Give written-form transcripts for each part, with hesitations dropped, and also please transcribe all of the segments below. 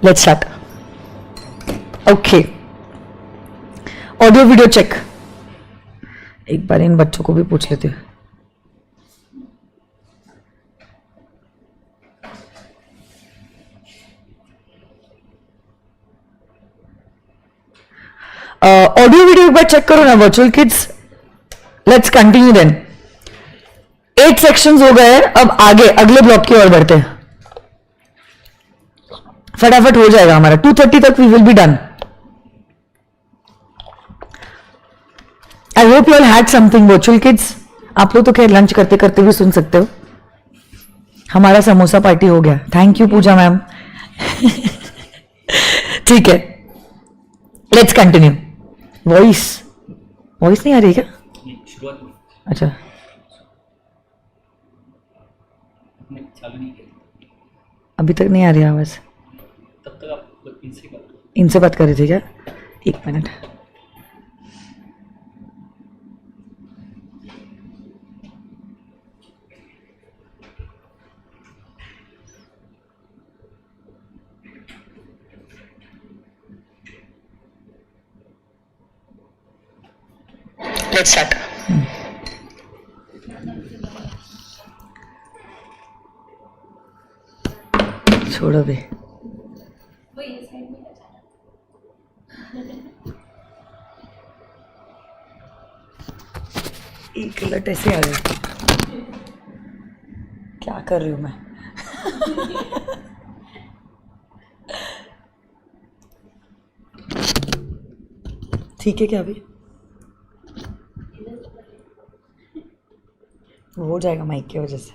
Let's start. Okay, audio video check. एक बार इन बच्चों को भी पूछ लेते हैं. ऑडियो वीडियो एक बार चेक करो ना virtual kids. Let's continue then. 8 sections हो गए. अब आगे अगले ब्लॉक की ओर बढ़ते हैं. फटाफट हो जाएगा हमारा. 2:30 तक we will be done. I hope you all had something virtual kids. आप लोग तो खैर लंच करते करते भी सुन सकते हो. हमारा समोसा पार्टी हो गया. Thank you Pooja ma'am. ठीक है, लेट्स कंटिन्यू. वॉइस नहीं आ रही क्या? शुरुआत में अच्छा, चालू नहीं किया, अभी तक नहीं आ रही आवाज. तब तक आप इनसे बात कर रही थी क्या? एक मिनट. Let's start. छोड़ो बे. एक लट ऐसे आ गए. क्या कर रही हूं मैं? ठीक है क्या? अभी हो जाएगा माइक की वजह से.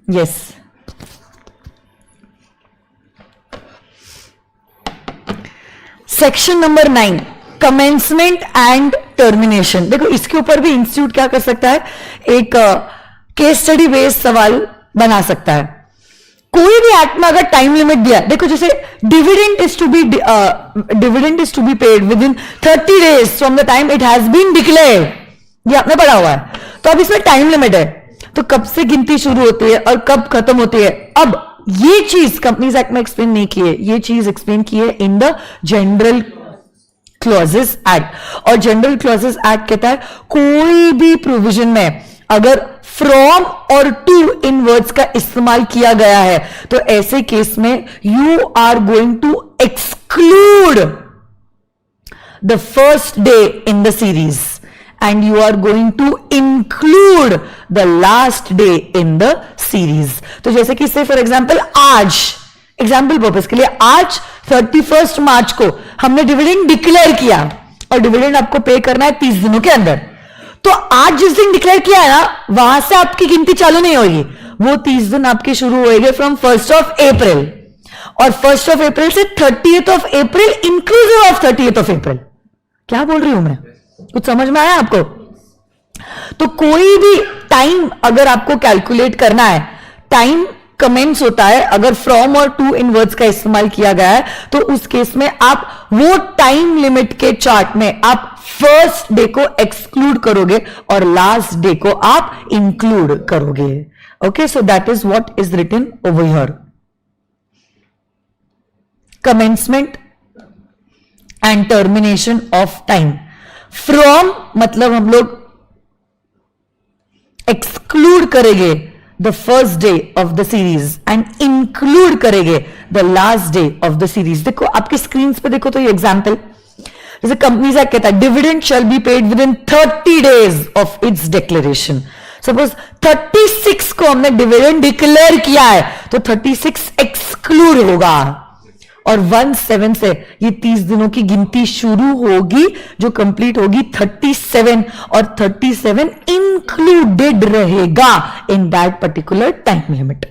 Yes, section number 9, commencement and termination. देखो इसके ऊपर भी इंस्टीट्यूट क्या कर सकता है, एक केस स्टडी बेस्ड सवाल बना सकता है. कोई भी एक्ट में अगर टाइम लिमिट दिया, देखो जैसे dividend is to be paid within 30 days from the time it has been declare. ये आपने पढ़ा हुआ है. तो अब इसमें टाइम लिमिट है, तो कब से गिनती शुरू होती है और कब खत्म होती है. अब ये चीज कंपनीज एक्ट में एक्सप्लेन नहीं की है, ये चीज एक्सप्लेन की है in the general clauses act. और जनरल क्लॉजेस एक्ट कहता है कोई भी प्रोविजन में अगर फ्रॉम और टू इन वर्ड्स का इस्तेमाल किया गया है तो ऐसे केस में you are going to exclude the first day in the series and you are going to include the last day in the series. तो जैसे कि से फॉर एग्जाम्पल आज, एग्जाम्पल पर्पज के लिए, आज 31 मार्च को हमने डिविडेंड डिक्लेयर किया और डिविडेंड आपको पे करना है 30 दिनों के अंदर. तो आज जिस दिन डिक्लेयर किया है ना, वहां से आपकी गिनती चालू नहीं होगी. वो 30 दिन आपके शुरू होएंगे फ्रॉम 1st of April, और 1st of April से 30th of April inclusive of 30th of April. क्या बोल रही हूं मैं? कुछ समझ में आया आपको? तो कोई भी टाइम अगर आपको कैलकुलेट करना है, टाइम कमेंस होता है अगर फ्रॉम और टू इन वर्ड्स का इस्तेमाल किया गया है, तो उस केस में आप वो टाइम लिमिट के चार्ट में आप फर्स्ट डे को एक्सक्लूड करोगे और लास्ट डे को आप इंक्लूड करोगे. Okay, so that is what is written over here. Commencement and termination of time. From मतलब हम लोग एक्सक्लूड करेंगे the first day of the series and include करेंगे the last day of the series. देखो आपके screen पे देखो तो ये एग्जाम्पल, जैसे कंपनीज एक्ट कहता है dividend shall be paid within 30 days of its declaration. Suppose 36 को हमने डिविडेंड डिक्लेयर किया है तो 36 एक्सक्लूड होगा और 17 से ये 30 दिनों की गिनती शुरू होगी जो कंप्लीट होगी 37, और 37 इंक्लूडेड रहेगा in that particular time limit.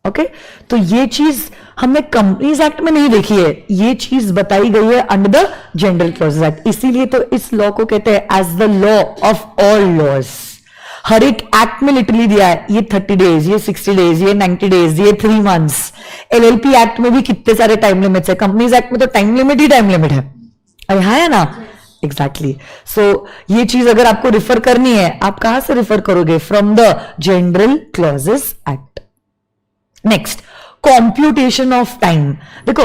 Okay, तो ये चीज हमने कंपनीज एक्ट में नहीं देखी है, ये चीज बताई गई है under the general clauses act. इसीलिए तो इस लॉ को कहते हैं as the law of all laws. हर एक एक्ट में लिटरली दिया है ये 30 days, ये 60 days, ये 90 days, ये 3 months. एलएलपी एक्ट में भी कितने सारे टाइम लिमिट्स है, कंपनीज एक्ट में तो टाइम लिमिट ही टाइम लिमिट है. अरे हाँ है ना, एग्जैक्टली सो ये चीज अगर आपको रिफर करनी है, आप कहां से रिफर करोगे? From the general clauses act. Next, computation of time. देखो,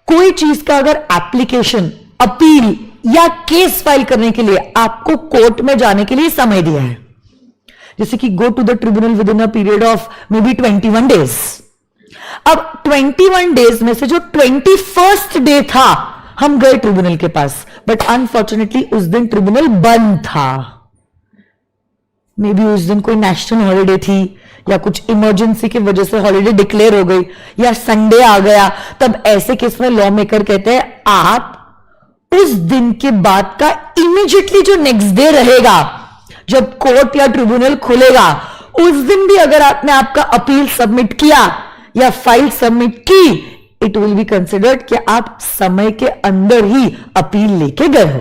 कोई चीज का अगर एप्लीकेशन, अपील या केस फाइल करने के लिए आपको कोर्ट में जाने के लिए समय दिया है, जैसे कि go to the tribunal within a period of maybe 21 days. अब 21 डेज में से जो 21st डे था, हम गए ट्रिब्यूनल के पास, बट अनफॉर्चुनेटली उस दिन ट्रिब्यूनल बंद था. मे बी उस दिन कोई नेशनल हॉलिडे थी, या कुछ इमरजेंसी की वजह से हॉलिडे डिक्लेयर हो गई, या संडे आ गया. तब ऐसे केस में लॉ मेकर कहते हैं आप उस दिन के बाद का इमीडिएटली जो नेक्स्ट डे रहेगा, जब कोर्ट या ट्रिब्यूनल खुलेगा, उस दिन भी अगर आपने आपका अपील सबमिट किया या फाइल सबमिट की, इट विल बी कंसिडर्ड कि आप समय के अंदर ही अपील लेके गए हो.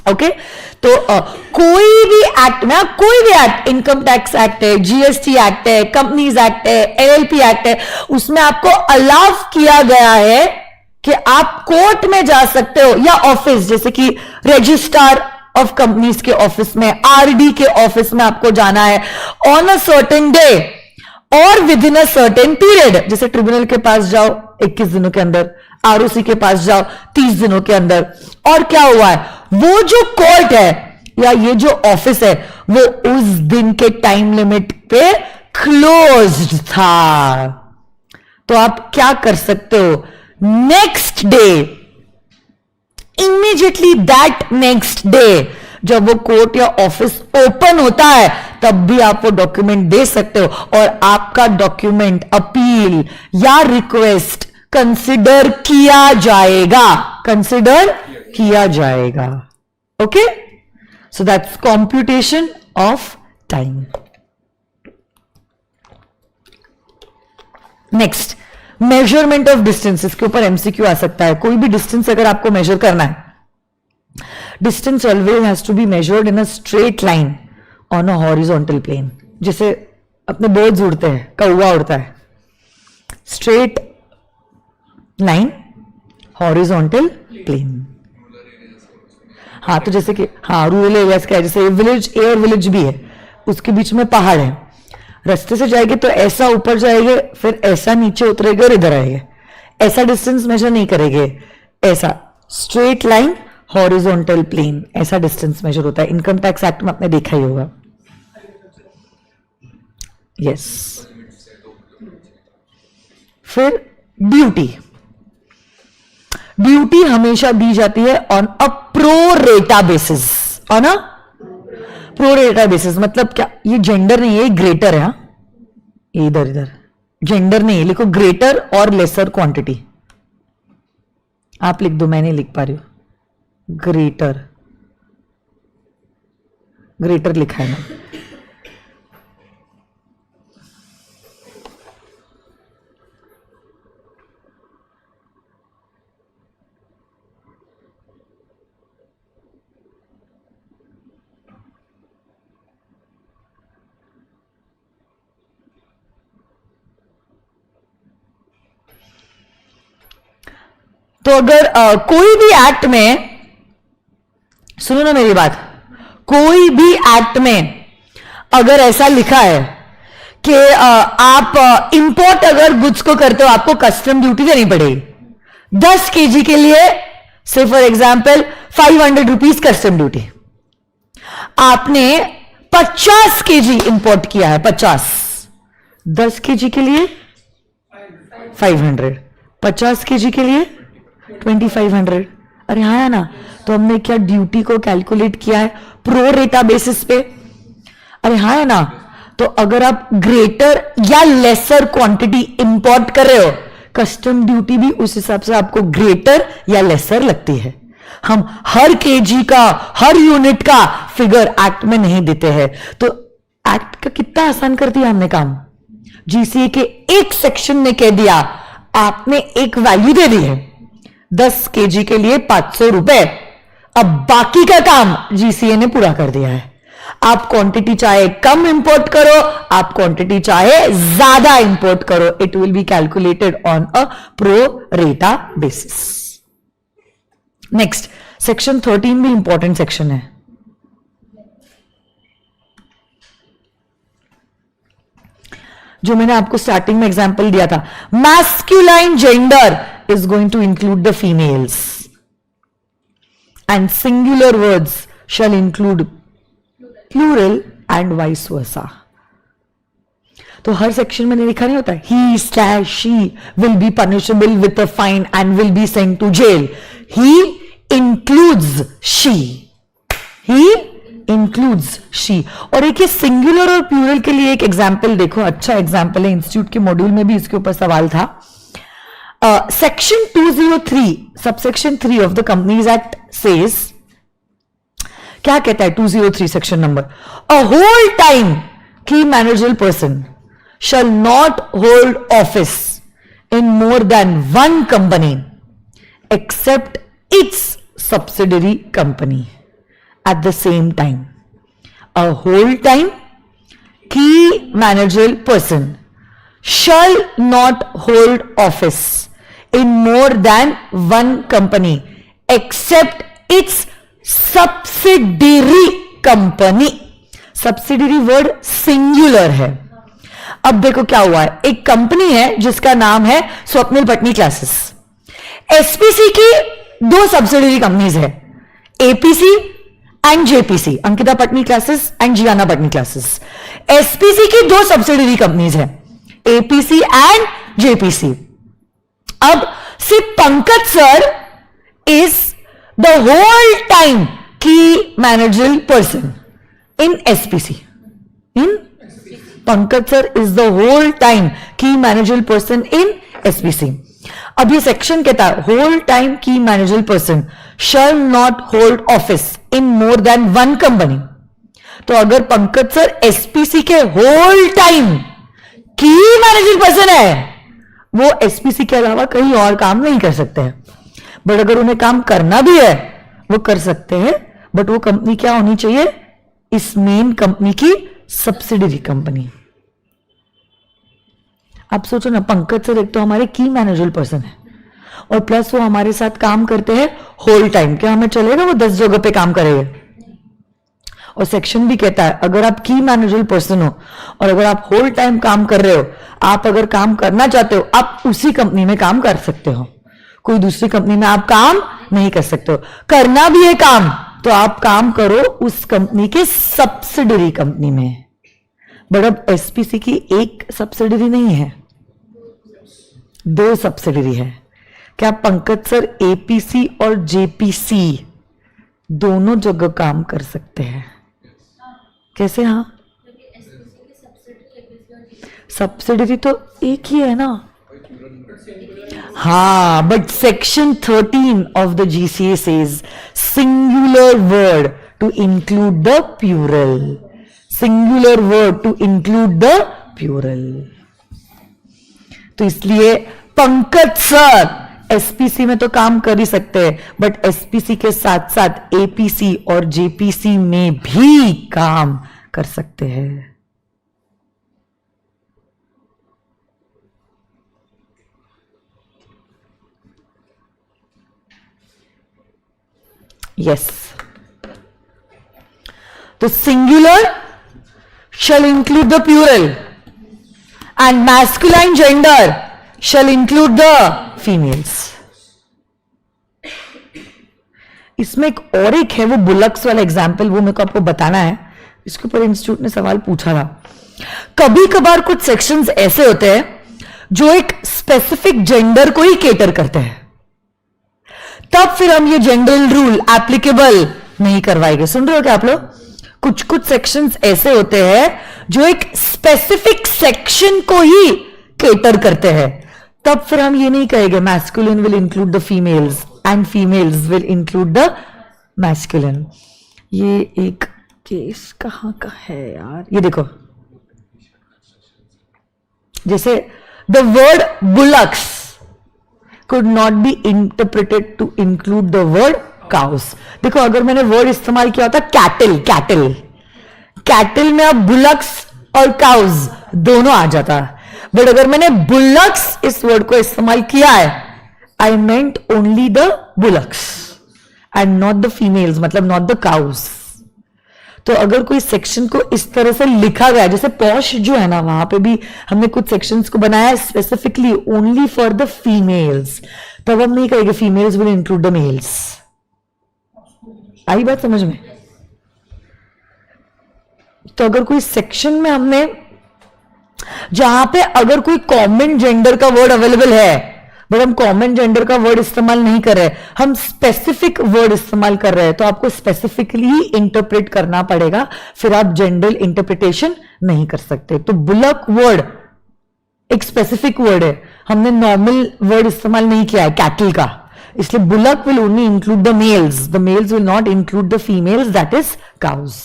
ओके तो कोई भी एक्ट में, कोई भी एक्ट, इनकम टैक्स एक्ट है, जीएसटी एक्ट है, कंपनीज एक्ट है, एलएलपी एक्ट है, उसमें आपको अलाउ किया गया है कि आप कोर्ट में जा सकते हो, या ऑफिस जैसे कि रजिस्ट्रार ऑफ कंपनीज के ऑफिस में, आरडी के ऑफिस में आपको जाना है ऑन अ सर्टेन डे और with in a certain period. जैसे ट्रिब्यूनल के पास जाओ 21 दिनों के अंदर, आरओसी के पास जाओ 30 दिनों के अंदर. और क्या हुआ है, वो जो कोर्ट है या ये जो ऑफिस है वो उस दिन के टाइम लिमिट पे क्लोज्ड था. तो आप क्या कर सकते हो, next day, immediately that next day, जब वो कोर्ट या ऑफिस ओपन होता है, तब भी आप वो डॉक्यूमेंट दे सकते हो, और आपका डॉक्यूमेंट, अपील या रिक्वेस्ट कंसिडर किया जाएगा, कंसिडर किया जाएगा. Okay, so that's computation of time. Next, measurement of distance. इसके ऊपर एमसीक्यू आ सकता है. कोई भी डिस्टेंस अगर आपको मेजर करना है, distance always has to be measured in a straight line on a horizontal plane. जैसे अपने बर्ड्स उड़ते हैं, कौवा उड़ता है, स्ट्रेट लाइन, हॉरिजॉन्टल प्लेन. हाँ, तो जैसे कि हाँ रूरल एरियाज का है, जैसे विलेज ए और विलेज बी है, उसके बीच में पहाड़ है, रास्ते से जाएंगे तो ऐसा ऊपर जाएंगे, फिर ऐसा नीचे उतरेंगे और इधर आएंगे. ऐसा डिस्टेंस मेजर नहीं करेंगे, ऐसा स्ट्रेट लाइन, हॉरिजॉन्टल प्लेन, ऐसा डिस्टेंस मेजर होता है. इनकम टैक्स एक्ट में आपने देखा ही होगा. यस. फिर ड्यूटी. ड्यूटी हमेशा दी जाती है on a pro rata basis. On a pro rata basis मतलब क्या, ये जेंडर नहीं है, ये ग्रेटर है. इधर इधर जेंडर नहीं है, लिखो ग्रेटर और लेसर क्वांटिटी. आप लिख दो, मैं नहीं लिख पा रही हूं. ग्रेटर, ग्रेटर लिखा है ना. तो अगर कोई भी एक्ट में, सुनो ना मेरी बात, कोई भी एक्ट में अगर ऐसा लिखा है कि आप इंपोर्ट अगर गुड्स को करते हो, आपको कस्टम ड्यूटी देनी पड़ेगी 10 केजी के लिए, से for example 500 rupees custom duty. आपने 50 केजी इंपोर्ट किया है, 50, 10 केजी के लिए 500, 50 केजी के लिए 2500. अरे हाँ ना, तो हमने क्या ड्यूटी को कैलकुलेट किया है प्रो रेटा बेसिस पे. अरे हाँ है ना, तो अगर आप ग्रेटर या लेसर क्वांटिटी इंपोर्ट कर रहे हो, कस्टम ड्यूटी भी उस हिसाब से आपको ग्रेटर या लेसर लगती है. हम हर केजी का, हर यूनिट का फिगर एक्ट में नहीं देते हैं. तो एक्ट का कितना आसान कर दिया हमने काम. जीसीए के एक सेक्शन ने कह दिया, आपने एक वैल्यू दे दी है 10 केजी के लिए 500 रुपए. अब बाकी का काम जीसीए ने पूरा कर दिया है. आप क्वांटिटी चाहे कम इंपोर्ट करो, आप क्वांटिटी चाहे ज्यादा इंपोर्ट करो, it will be calculated on a pro रेटा बेसिस. नेक्स्ट, सेक्शन 13 भी इंपॉर्टेंट सेक्शन है. जो मैंने आपको स्टार्टिंग में एग्जांपल दिया था, masculine gender is going to include the females and singular words shall include plural and vice versa. तो हर सेक्शन में लिखा नहीं होता he slash she will be punishable with a fine and will be sent to jail. He includes she, he includes she. और एक ये singular और प्लूरल के लिए एक एग्जाम्पल देखो, अच्छा एग्जाम्पल है, इंस्टीट्यूट के मॉड्यूल में भी इसके ऊपर सवाल था. Section 203 subsection 3 of the companies act says, क्या कहता है 203 section number, a whole time key managerial person shall not hold office in more than one company except its subsidiary company at the same time. A whole time key managerial person shall not hold office in more than one company except its subsidiary company. Subsidiary word singular है. अब देखो क्या हुआ है, एक company है जिसका नाम है स्वप्निल पटनी क्लासेस. एसपीसी की दो सब्सिडरी कंपनीज है, APC and JPC, Ankita Patni classes and Jiana Patni classes. SPC की दो सब्सिडरी कंपनीज है, एपीसी एंड जेपीसी. अब सिर्फ Pankaj sir is the whole time key managerial person in SPC. In Pankaj sir is the whole time key managerial person in SPC. अब ये section कहता है whole time key managerial person shall not hold office in more than one company. तो अगर Pankaj sir SPC के whole time key managerial person है, वो SPC के अलावा कहीं और काम नहीं कर सकते हैं. बट अगर उन्हें काम करना भी है वो कर सकते हैं, बट वो कंपनी क्या होनी चाहिए, इस मेन कंपनी की सब्सिडरी कंपनी. आप सोचो ना, पंकज सर एक तो हमारे की मैनेजरल पर्सन है और प्लस वो हमारे साथ काम करते हैं होल टाइम. क्या हमें चलेगा वो 10 जगह पे काम करेंगे? और सेक्शन भी कहता है अगर आप की मैनेजरल पर्सन हो और अगर आप होल टाइम काम कर रहे हो, आप अगर काम करना चाहते हो आप उसी कंपनी में काम कर सकते हो, कोई दूसरी कंपनी में आप काम नहीं कर सकते हो. करना भी है काम तो आप काम करो उस कंपनी के सब्सिडरी कंपनी में. बट अब एसपीसी की एक सब्सिडरी नहीं है, दो सब्सिडरी है. क्या पंकज सर एपीसी और जेपीसी दोनों जगह काम कर सकते हैं? कैसे? हाँ, सब्सिडरी तो एक ही है ना. हाँ, but section 13 of the GCA says singular word to include the plural. Singular word to include the plural. तो इसलिए पंकज सर एसपीसी में तो काम कर ही सकते हैं, बट एसपीसी के साथ साथ एपीसी और जेपीसी में भी काम कर सकते हैं. Yes. The singular shall include the plural and masculine gender shall include the females. इसमें एक और एक है, वो बुलक्स वाला एग्जाम्पल, वो मेरे को आपको बताना है. इसके ऊपर इंस्टीट्यूट ने सवाल पूछा था. कभी कभार कुछ सेक्शंस ऐसे होते हैं जो एक स्पेसिफिक जेंडर को ही केटर करते हैं, तब फिर हम ये जनरल रूल एप्लीकेबल नहीं करवाएंगे. सुन रहे हो क्या आप लोग? कुछ कुछ सेक्शंस ऐसे होते हैं जो एक स्पेसिफिक सेक्शन को ही केटर करते हैं, तब फिर हम ये नहीं कहेंगे masculine will include the females and females will include the masculine. ये एक केस कहां का है यार, ये देखो, जैसे the word bullocks could not be interpreted to include the word cows. देखो, अगर मैंने वर्ड इस्तेमाल किया होता कैटल, कैटल में अब बुलक्स और काउज दोनों आ जाता. बट अगर मैंने बुलक्स इस वर्ड को इस्तेमाल किया है, I meant only the bullocks and not the females, मतलब नॉट द काउस। तो अगर कोई सेक्शन को इस तरह से लिखा गया, जैसे पॉश जो है ना, वहां पे भी हमने कुछ सेक्शंस को बनाया specifically only for the females, तब हम नहीं कहेंगे females will include the males. आई बात समझ में? तो अगर कोई सेक्शन में हमने, जहां पे अगर कोई कॉमन जेंडर का वर्ड अवेलेबल है, बट हम कॉमन जेंडर का वर्ड इस्तेमाल नहीं कर रहे, हम स्पेसिफिक वर्ड इस्तेमाल कर रहे हैं, तो आपको स्पेसिफिकली ही इंटरप्रेट करना पड़ेगा, फिर आप जनरल इंटरप्रिटेशन नहीं कर सकते। तो बुलक वर्ड एक स्पेसिफिक वर्ड है, हमने नॉर्मल वर्ड इस्तेमाल नहीं किया है कैटल का, इसलिए bullock will only include the males will not include the females, that is cows.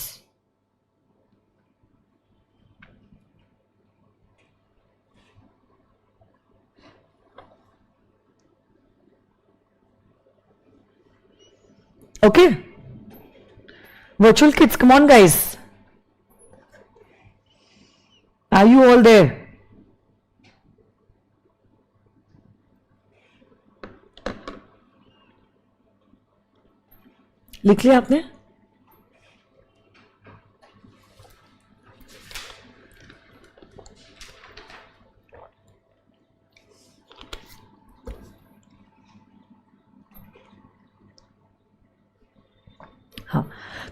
Okay, virtual kids, come on guys, are you all there? लिख लिया आपने? हाँ,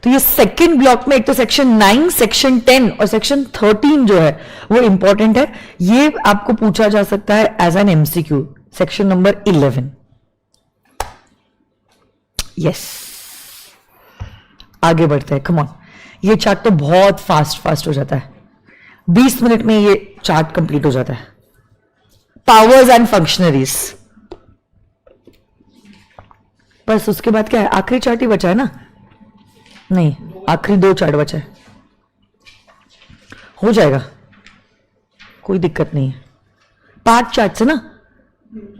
तो ये सेकंड ब्लॉक में एक तो सेक्शन 9, सेक्शन 10 और सेक्शन 13 जो है वो इंपॉर्टेंट है, ये आपको पूछा जा सकता है as an MCQ. Section number 11, yes, आगे बढ़ते हैं, कम ऑन। ये चार्ट तो बहुत फास्ट हो जाता है, 20 मिनट में ये चार्ट कंप्लीट हो जाता है। पावर्स एंड फंक्शनरीज, बस उसके बाद क्या है, आखिरी चार्ट ही बचा है ना? नहीं, आखिरी 2 चार्ट बचा है, हो जाएगा, कोई दिक्कत नहीं है। 5 चार्ट से ना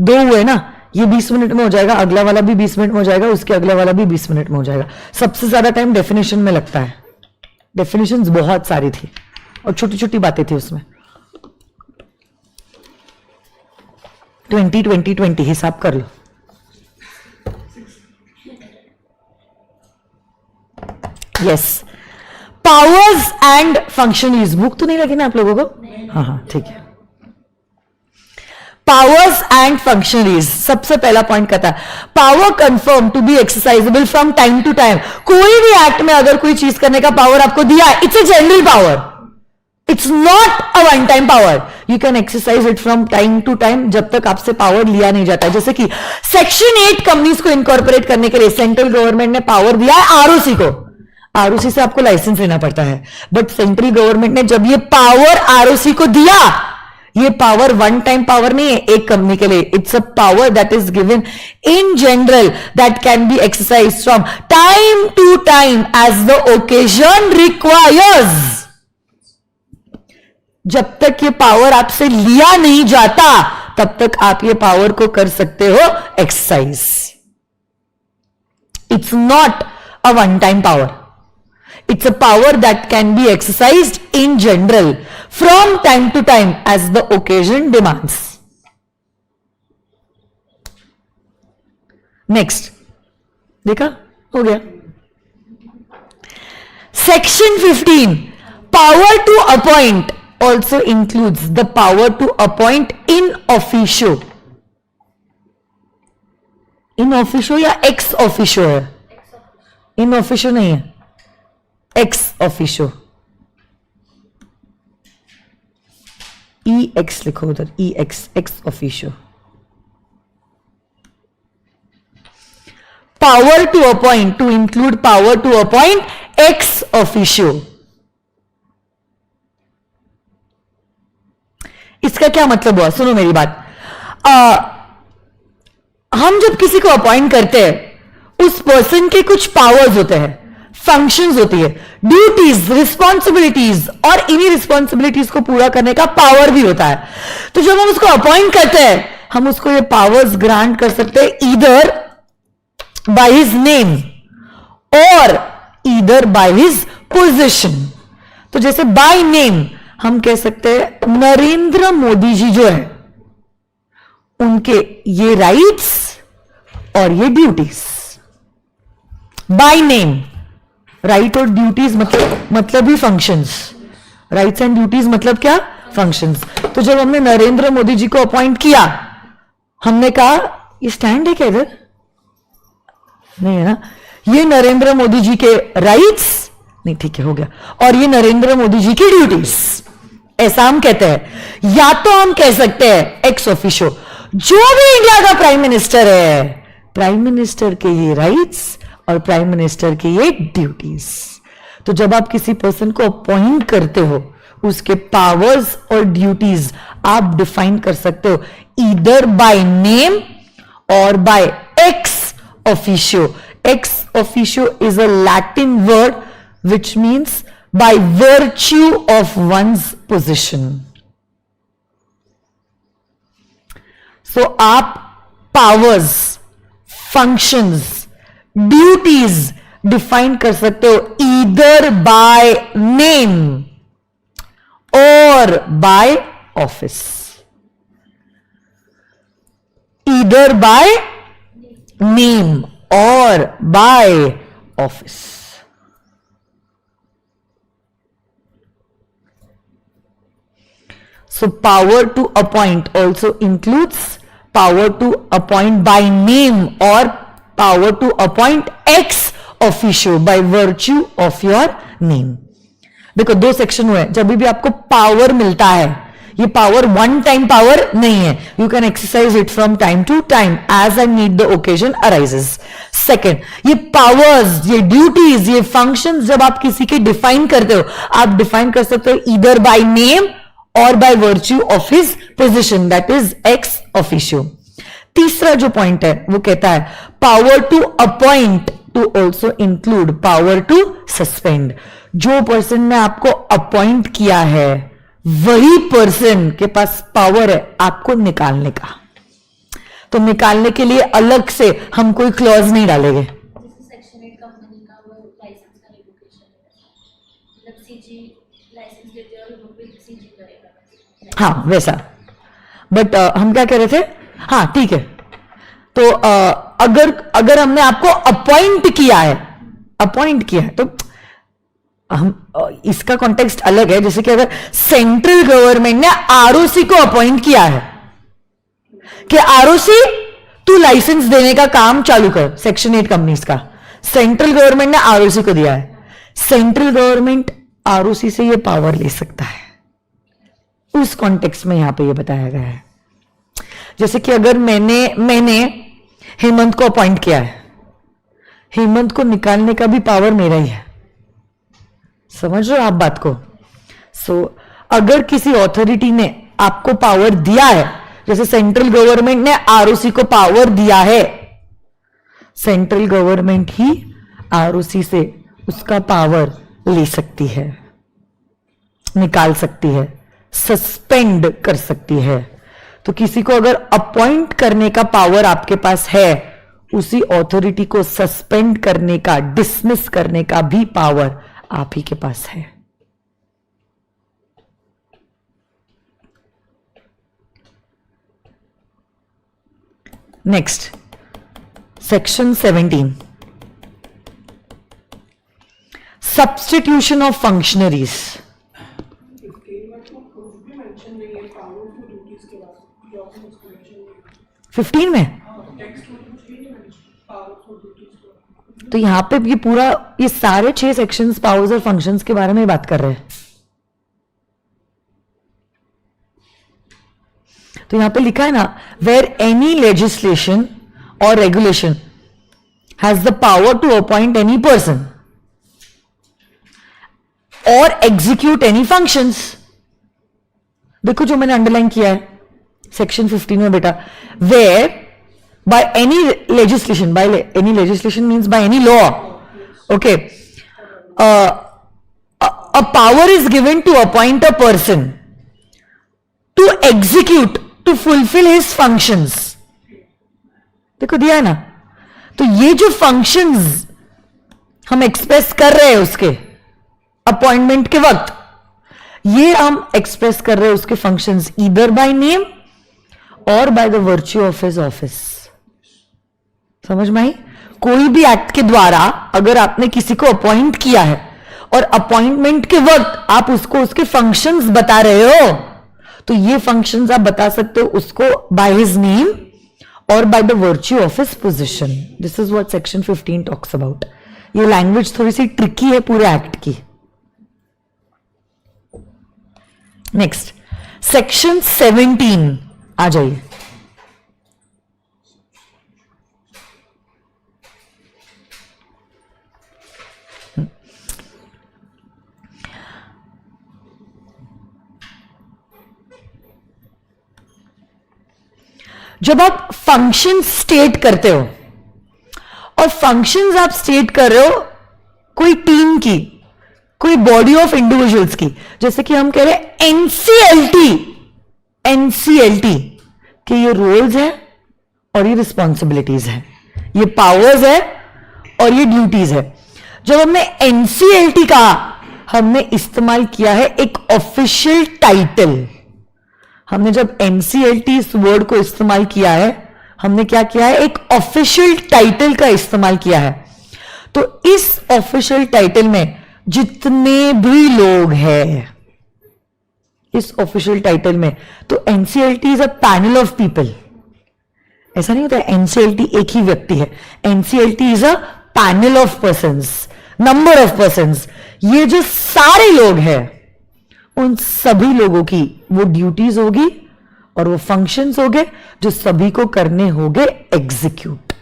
2 हुए ना, ये 20 मिनट में हो जाएगा, अगला वाला भी 20 मिनट में हो जाएगा, उसके अगला वाला भी 20 मिनट में हो जाएगा। सबसे ज्यादा टाइम डेफिनेशन में लगता है, डेफिनेशंस बहुत सारी थी और छोटी छोटी बातें थी उसमें। 20 हिसाब कर लो। यस, पावर्स एंड फंक्शनरीज, भूख तो नहीं लगी ना आप लोगों को? हाँ, ठीक है। पावर्स एंड फंक्शनरीज, सबसे पहला पॉइंट कहता है power confirm to be exercisable from time to time. कोई भी एक्ट में अगर कोई चीज करने का पावर आपको दिया है, it's a general power, it's not a one time power. You can exercise it from time to time, जब तक आपसे पावर लिया नहीं जाता है। जैसे कि सेक्शन 8 कंपनीज को इनकॉर्पोरेट करने के लिए सेंट्रल गवर्नमेंट ने पावर दिया है आरओसी को। आरओसी से आपको लाइसेंस लेना पड़ता है, बट सेंट्रल गवर्नमेंट ने जब ये पावर आरओसी को दिया, ये पावर वन टाइम पावर नहीं है एक कंपनी के लिए, it's a power that is given in general that can be exercise from time to time as the occasion requires. जब तक ये पावर आपसे लिया नहीं जाता, तब तक आप ये पावर को कर सकते हो exercise. It's not a one time power, it's a power that can be exercised in general from time to time as the occasion demands. Next, देखा, हो गया। Section 15, power to appoint also includes the power to appoint in officio. In officio या ex officio है? In officio नहीं है, ex officio, ई X लिखो उधर, E X, ex officio. Power to appoint, to include power to appoint ex officio. इसका क्या मतलब हुआ, सुनो मेरी बात। हम जब किसी को अपॉइंट करते हैं, उस पर्सन के कुछ पावर्स होते हैं, फंक्शंस होती है, ड्यूटीज, रिस्पॉन्सिबिलिटीज, और इन्हीं रिस्पॉन्सिबिलिटीज को पूरा करने का पावर भी होता है। तो जब हम उसको अपॉइंट करते हैं, हम उसको ये पावर्स ग्रांट कर सकते हैं ईदर बाय हिज नेम और ईदर बाय हिज पोजीशन। तो जैसे बाय नेम हम कह सकते हैं नरेंद्र मोदी जी जो है, उनके ये राइट्स और ये ड्यूटीज। बाय नेम, राइट और ड्यूटीज मतलब ही फंक्शंस, राइट्स एंड ड्यूटीज मतलब क्या, फंक्शंस। तो जब हमने नरेंद्र मोदी जी को अपॉइंट किया, हमने कहा ये स्टैंड है क्या इधर, नहीं है ना, ये नरेंद्र मोदी जी के राइट्स, नहीं ठीक है हो गया, और ये नरेंद्र मोदी जी की ड्यूटीज, ऐसा हम कहते हैं। या तो हम कह सकते हैं एक्स ऑफिशियो, जो भी इंडिया का प्राइम मिनिस्टर है, प्राइम मिनिस्टर के ये राइट्स और प्राइम मिनिस्टर की ये ड्यूटीज। तो जब आप किसी पर्सन को अपॉइंट करते हो, उसके पावर्स और ड्यूटीज आप डिफाइन कर सकते हो ईदर बाय नेम और by ex officio. Ex officio is a Latin word which means by virtue of one's position. So आप पावर्स, फंक्शंस, ड्यूटीज डिफाइन कर सकते हो ईदर बाय नेम और by office, either by name और by office. So power to appoint also includes power to appoint by name or power to appoint ex officio by virtue of your name. देखो दो section हुए, जब भी आपको power मिलता है, ये पावर वन टाइम पावर नहीं है, you can exercise it from time to time as and need the occasion arises. Second, ये पावर्स, ये ड्यूटीज, ये फंक्शंस जब आप किसी के डिफाइन करते हो, आप डिफाइन कर सकते हो ईदर बाय नेम और by virtue of his position, that is ex officio. तीसरा जो पॉइंट है वो कहता है power to appoint to also include power to suspend. जो पर्सन ने आपको अपॉइंट किया है वही पर्सन के पास पावर है आपको निकालने का। तो निकालने के लिए अलग से हम कोई क्लॉज नहीं डालेंगे। सेक्शन 8 कंपनी का वो लाइसेंस का रिवोकेशन है, मतलब सीजी लाइसेंस देते हैं और रिवोक सीजी करेगा। हाँ वैसा, बट हम क्या कह रहे थे, हाँ ठीक है। तो अगर हमने आपको अपॉइंट किया है तो हम इसका कॉन्टेक्स्ट अलग है। जैसे कि अगर सेंट्रल गवर्नमेंट ने आरओसी को अपॉइंट किया है कि आरओसी तू लाइसेंस देने का काम चालू कर, सेक्शन 8 कंपनीज का सेंट्रल गवर्नमेंट ने आरओसी को दिया है, सेंट्रल गवर्नमेंट आरओसी से ये पावर ले सकता है। उस कॉन्टेक्स्ट में यहां पे ये बताया गया है। जैसे कि अगर मैंने हेमंत को अपॉइंट किया है, हेमंत को निकालने का भी पावर मेरा ही है। समझ रहे हो आप बात को? अगर किसी ऑथोरिटी ने आपको पावर दिया है, जैसे सेंट्रल गवर्नमेंट ने आरओसी को पावर दिया है, सेंट्रल गवर्नमेंट ही आरओसी से उसका पावर ले सकती है, निकाल सकती है, सस्पेंड कर सकती है। तो किसी को अगर अपॉइंट करने का पावर आपके पास है, उसी ऑथोरिटी को सस्पेंड करने का, डिसमिस करने का भी पावर आप ही के पास है। Next, section 17, substitution of functionaries. 15 में तो यहां पे ये पूरा, ये सारे 6 सेक्शंस पावर्स और फंक्शंस के बारे में बात कर रहे हैं। तो यहां पे लिखा है ना, वेयर एनी लेजिस्लेशन और regulation has the power to appoint any person और एग्जीक्यूट एनी फंक्शंस। देखो जो मैंने अंडरलाइन किया है सेक्शन 15 में बेटा, where by any legislation, any legislation means by any law, okay, a power is given to appoint a person to execute, to fulfill his functions। देखो दिया है ना, तो ये जो functions हम एक्सप्रेस कर रहे हैं उसके अपॉइंटमेंट के वक्त, ये हम एक्सप्रेस कर रहे हैं उसके फंक्शंस ईदर बाय नेम और by the virtue of his office. समझ में आई? कोई भी एक्ट के द्वारा अगर आपने किसी को अपॉइंट किया है और अपॉइंटमेंट के वक्त आप उसको उसके फंक्शंस बता रहे हो, तो ये फंक्शंस आप बता सकते हो उसको बाय हिज नेम और by the virtue of his position. This is what section 15 talks about. ये लैंग्वेज थोड़ी सी ट्रिकी है पूरे एक्ट की. नेक्स्ट सेक्शन 17 आ जाइए. जब आप फंक्शन स्टेट करते हो और फंक्शंस आप स्टेट कर रहे हो कोई टीम की, कोई बॉडी ऑफ इंडिविजुअल्स की, जैसे कि हम कह रहे हैं एनसीएलटी के ये रोल्स है और ये रिस्पॉन्सिबिलिटीज है, ये पावर्स है और ये ड्यूटीज है. जब हमने एनसीएलटी कहा, हमने इस्तेमाल किया है एक ऑफिशियल टाइटल. हमने जब एनसीएलटी इस वर्ड को इस्तेमाल किया है, हमने क्या किया है, एक ऑफिशियल टाइटल का इस्तेमाल किया है. तो इस ऑफिशियल टाइटल में जितने भी लोग हैं, इस ऑफिशियल टाइटल में, तो NCLT is a panel of people. ऐसा नहीं होता है एनसीएलटी एक ही व्यक्ति है. NCLT is a panel of persons, number of persons. ये जो सारे लोग हैं, उन सभी लोगों की वो ड्यूटीज होगी और वो फंक्शंस होंगे जो सभी को करने होंगे एग्जीक्यूट.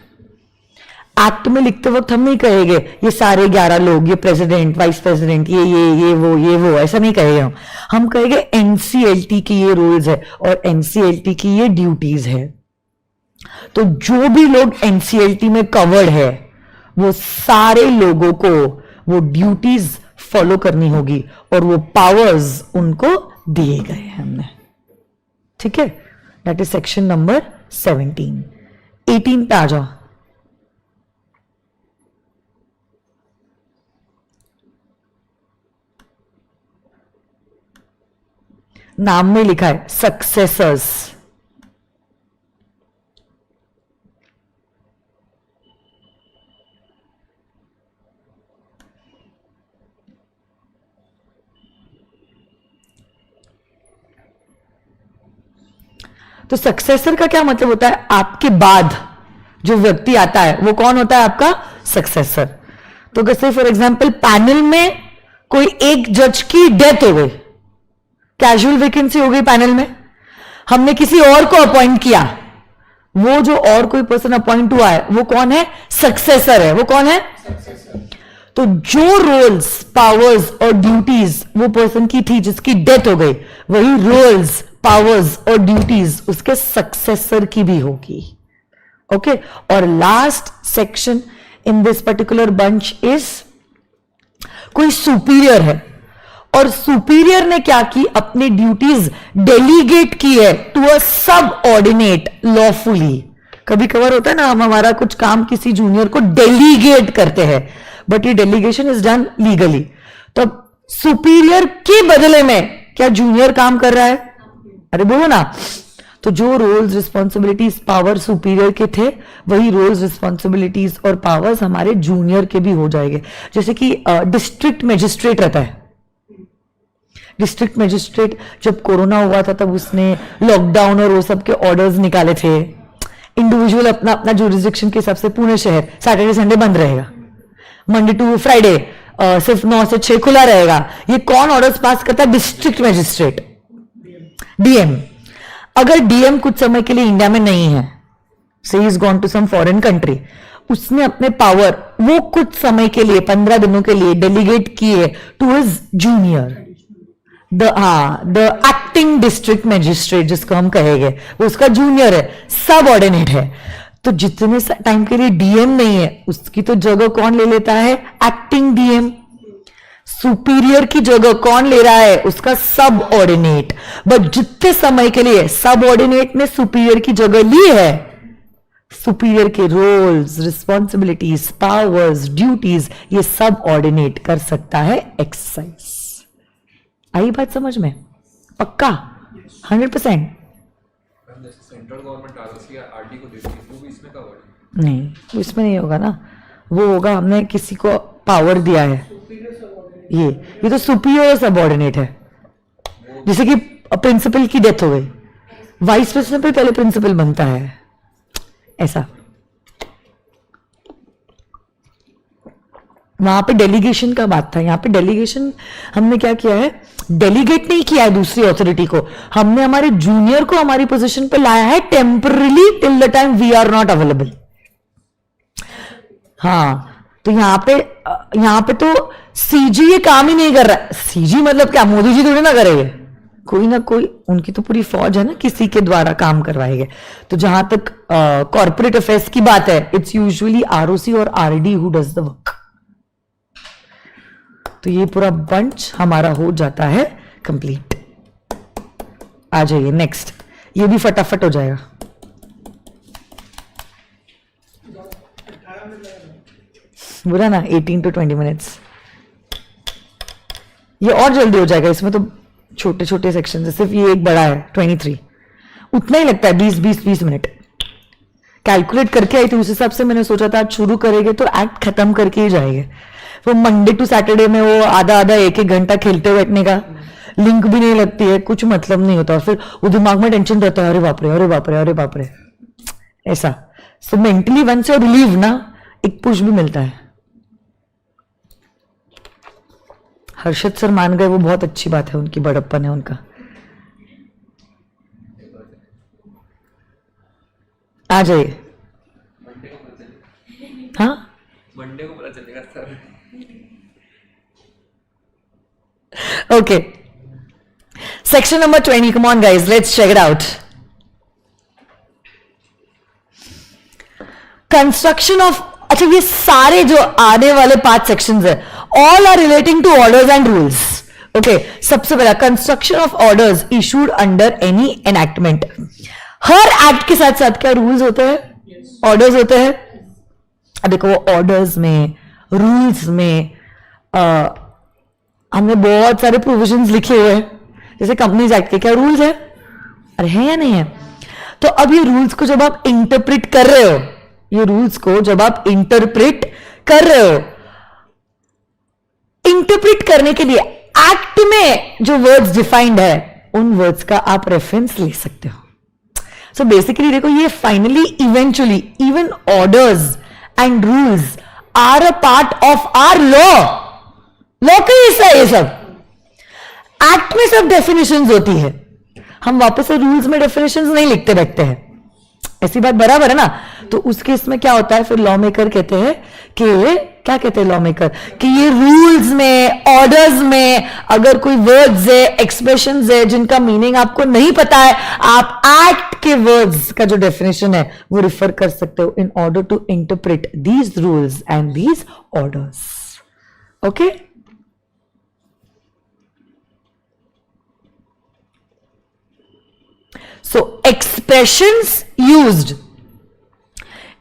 एक्ट में लिखते वक्त हम नहीं कहेंगे ये सारे 11 लोग, ये प्रेसिडेंट, वाइस प्रेसिडेंट, ये वो, ऐसा नहीं कहेंगे. हम कहेंगे एनसीएलटी की ये रूल्स है और एनसीएलटी की ये ड्यूटीज है. तो जो भी लोग एनसीएलटी में कवर्ड है, वो सारे लोगों को वो ड्यूटीज फॉलो करनी होगी और वो पावर्स उनको दिए गए हैं हमने. ठीक है, दैट इज सेक्शन नंबर 17. 18 पे आ जाओ. नाम में लिखा है सक्सेसर्स. तो सक्सेसर का क्या मतलब होता है, आपके बाद जो व्यक्ति आता है वो कौन होता है, आपका सक्सेसर. तो जैसे फॉर एग्जांपल पैनल में कोई एक जज की डेथ हो गई, कैजुअल वैकेंसी हो गई पैनल में, हमने किसी और को अपॉइंट किया, वो जो और कोई पर्सन अपॉइंट हुआ है वो कौन है, सक्सेसर है. वो कौन है, तो जो रोल्स, पावर्स और ड्यूटीज वो पर्सन की थी जिसकी डेथ हो गई, वही रोल्स, पावर्स और ड्यूटीज उसके सक्सेसर की भी होगी. ओके. और last section in this particular bunch is कोई सुपीरियर है और सुपीरियर ने क्या की, अपनी ड्यूटीज डेलीगेट की है टू अ सब ऑर्डिनेट लॉफुली. कभी कभार होता है ना, हम हमारा कुछ काम किसी जूनियर को डेलीगेट करते हैं, बट ये डेलीगेशन इज डन लीगली. तो सुपीरियर के बदले में क्या जूनियर काम कर रहा है, अरे बोलो ना. तो जो रोल्स, रिस्पॉन्सिबिलिटीज, पावर सुपीरियर के थे, वही रोल्स, रिस्पॉन्सिबिलिटीज और पावर्स हमारे जूनियर के भी हो जाएंगे. जैसे कि डिस्ट्रिक्ट मजिस्ट्रेट रहता है. डिस्ट्रिक्ट मजिस्ट्रेट जब कोरोना हुआ था तब उसने लॉकडाउन और वो सब के ऑर्डर्स निकाले थे. इंडिविजुअल अपना अपना जुरिस्डिक्शन के हिसाब से पुणे शहर सैटरडे संडे बंद रहेगा, मंडे टू फ्राइडे सिर्फ 9 से 6 खुला रहेगा. ये कौन ऑर्डर्स पास करता है, डिस्ट्रिक्ट मजिस्ट्रेट, डीएम. अगर डीएम कुछ समय के लिए इंडिया में नहीं है, से he is gone to some foreign country, उसने अपने पावर वो कुछ समय के लिए 15 दिनों के लिए डेलीगेट किए to his junior, the acting district magistrate जिसको हम कहेंगे, वो उसका जूनियर है, सब ऑर्डिनेट है. तो जितने टाइम के लिए डीएम नहीं है उसकी तो जगह कौन ले लेता है, एक्टिंग डीएम. सुपीरियर की जगह कौन ले रहा है, उसका सब ऑर्डिनेट. बट जितने समय के लिए सब ऑर्डिनेट ने सुपीरियर की जगह ली है, सुपीरियर के रोल्स, रिस्पॉन्सिबिलिटीज, पावर्स, ड्यूटीज, ये सब ऑर्डिनेट कर सकता है एक्सरसाइज. आई बात समझ में, पक्का 100%. सेंट्रल गवर्नमेंट आरओसी या आरडी को देती है, वो भी इसमें कवर्ड है? नहीं, इसमें नहीं होगा ना. वो होगा हमने किसी को पावर दिया है, ये तो सुपीरियर सबऑर्डिनेट है। जैसे कि प्रिंसिपल की डेथ हो गई, वाइस प्रिंसिपल पहले प्रिंसिपल बनता है, ऐसा। वहां पे डेलीगेशन का बात था, यहाँ पे डेलीगेशन हमने क्या किया है, डेलीगेट नहीं किया है दूसरी अथॉरिटी को, हमने हमारे जूनियर को हमारी पोजीशन पे लाया है temporary till the time we are not available. हाँ, तो यहाँ पे तो सीजी ये काम ही नहीं कर रहा है। सीजी मतलब क्या, मोदी जी थोड़ी ना करेंगे, कोई ना कोई उनकी तो पूरी फौज है ना, किसी के द्वारा काम करवाएंगे। तो जहां तक कॉर्पोरेट अफेयर्स की बात है, इट्स यूजुअली आरओसी और RD who does the work. तो ये पूरा बंच हमारा हो जाता है कंप्लीट। आ जाइए नेक्स्ट, ये भी फटाफट हो जाएगा। बुरा ना, 18 to 20 मिनट्स, ये और जल्दी हो जाएगा। इसमें तो छोटे छोटे सेक्शन है, सिर्फ ये एक बड़ा है 23, उतना ही लगता है 20 मिनट। कैलकुलेट करके आई थी, उस हिसाब से मैंने सोचा था आज शुरू करेंगे तो एक्ट खत्म करके ही जाएंगे। वो मंडे टू सैटरडे में वो आधा एक घंटा खेलते बैठने का, लिंक भी नहीं लगती है, कुछ मतलब नहीं होता, और फिर वो दिमाग में टेंशन रहता है, अरे बाप रे अरे बाप रे अरे बाप रे, ऐसा। So mentally once you relieve ना, एक पुश भी मिलता है। हर्षद सर मान गए, वो बहुत अच्छी बात है, उनकी बड़प्पन है उनका। आ जाइए। हाँ, मंडे को पता चलेगा sir. Okay. Section number 20. Come on, guys. Let's check it out. Construction of, अच्छा ये सारे जो आने वाले 5 sections है, all are relating to orders and rules. Okay. सबसे पहला construction of orders issued under any enactment. Her act के साथ साथ क्या रूल्स होते हैं, ऑर्डर्स होते हैं। अब देखो वो ऑर्डर्स में, रूल्स में हमने बहुत सारे प्रोविजंस लिखे हुए हैं। जैसे कंपनीज एक्ट के क्या रूल्स है, अरे है या नहीं है। तो अब ये रूल्स को जब आप इंटरप्रेट कर रहे हो, ये रूल्स को जब आप इंटरप्रेट कर रहे हो, इंटरप्रेट करने के लिए एक्ट में जो वर्ड्स डिफाइंड है, उन वर्ड्स का आप रेफरेंस ले सकते हो। सो बेसिकली देखो, ये finally eventually even orders and rules are a part of our law का हिस्सा है। ये सब एक्ट में सब डेफिनेशंस होती है, हम वापस से रूल्स में डेफिनेशंस नहीं लिखते बैठते हैं, ऐसी बात बराबर है ना। तो उस केस में क्या होता है, फिर लॉ मेकर कहते हैं कि क्या कहते हैं लॉ मेकर, कि ये रूल्स में, ऑर्डर्स में अगर कोई वर्ड्स है, एक्सप्रेशंस है जिनका मीनिंग आपको नहीं पता है, आप एक्ट के वर्ड्स का जो डेफिनेशन है वो रिफर कर सकते हो in order to interpret these rules and these orders. Okay, so expressions used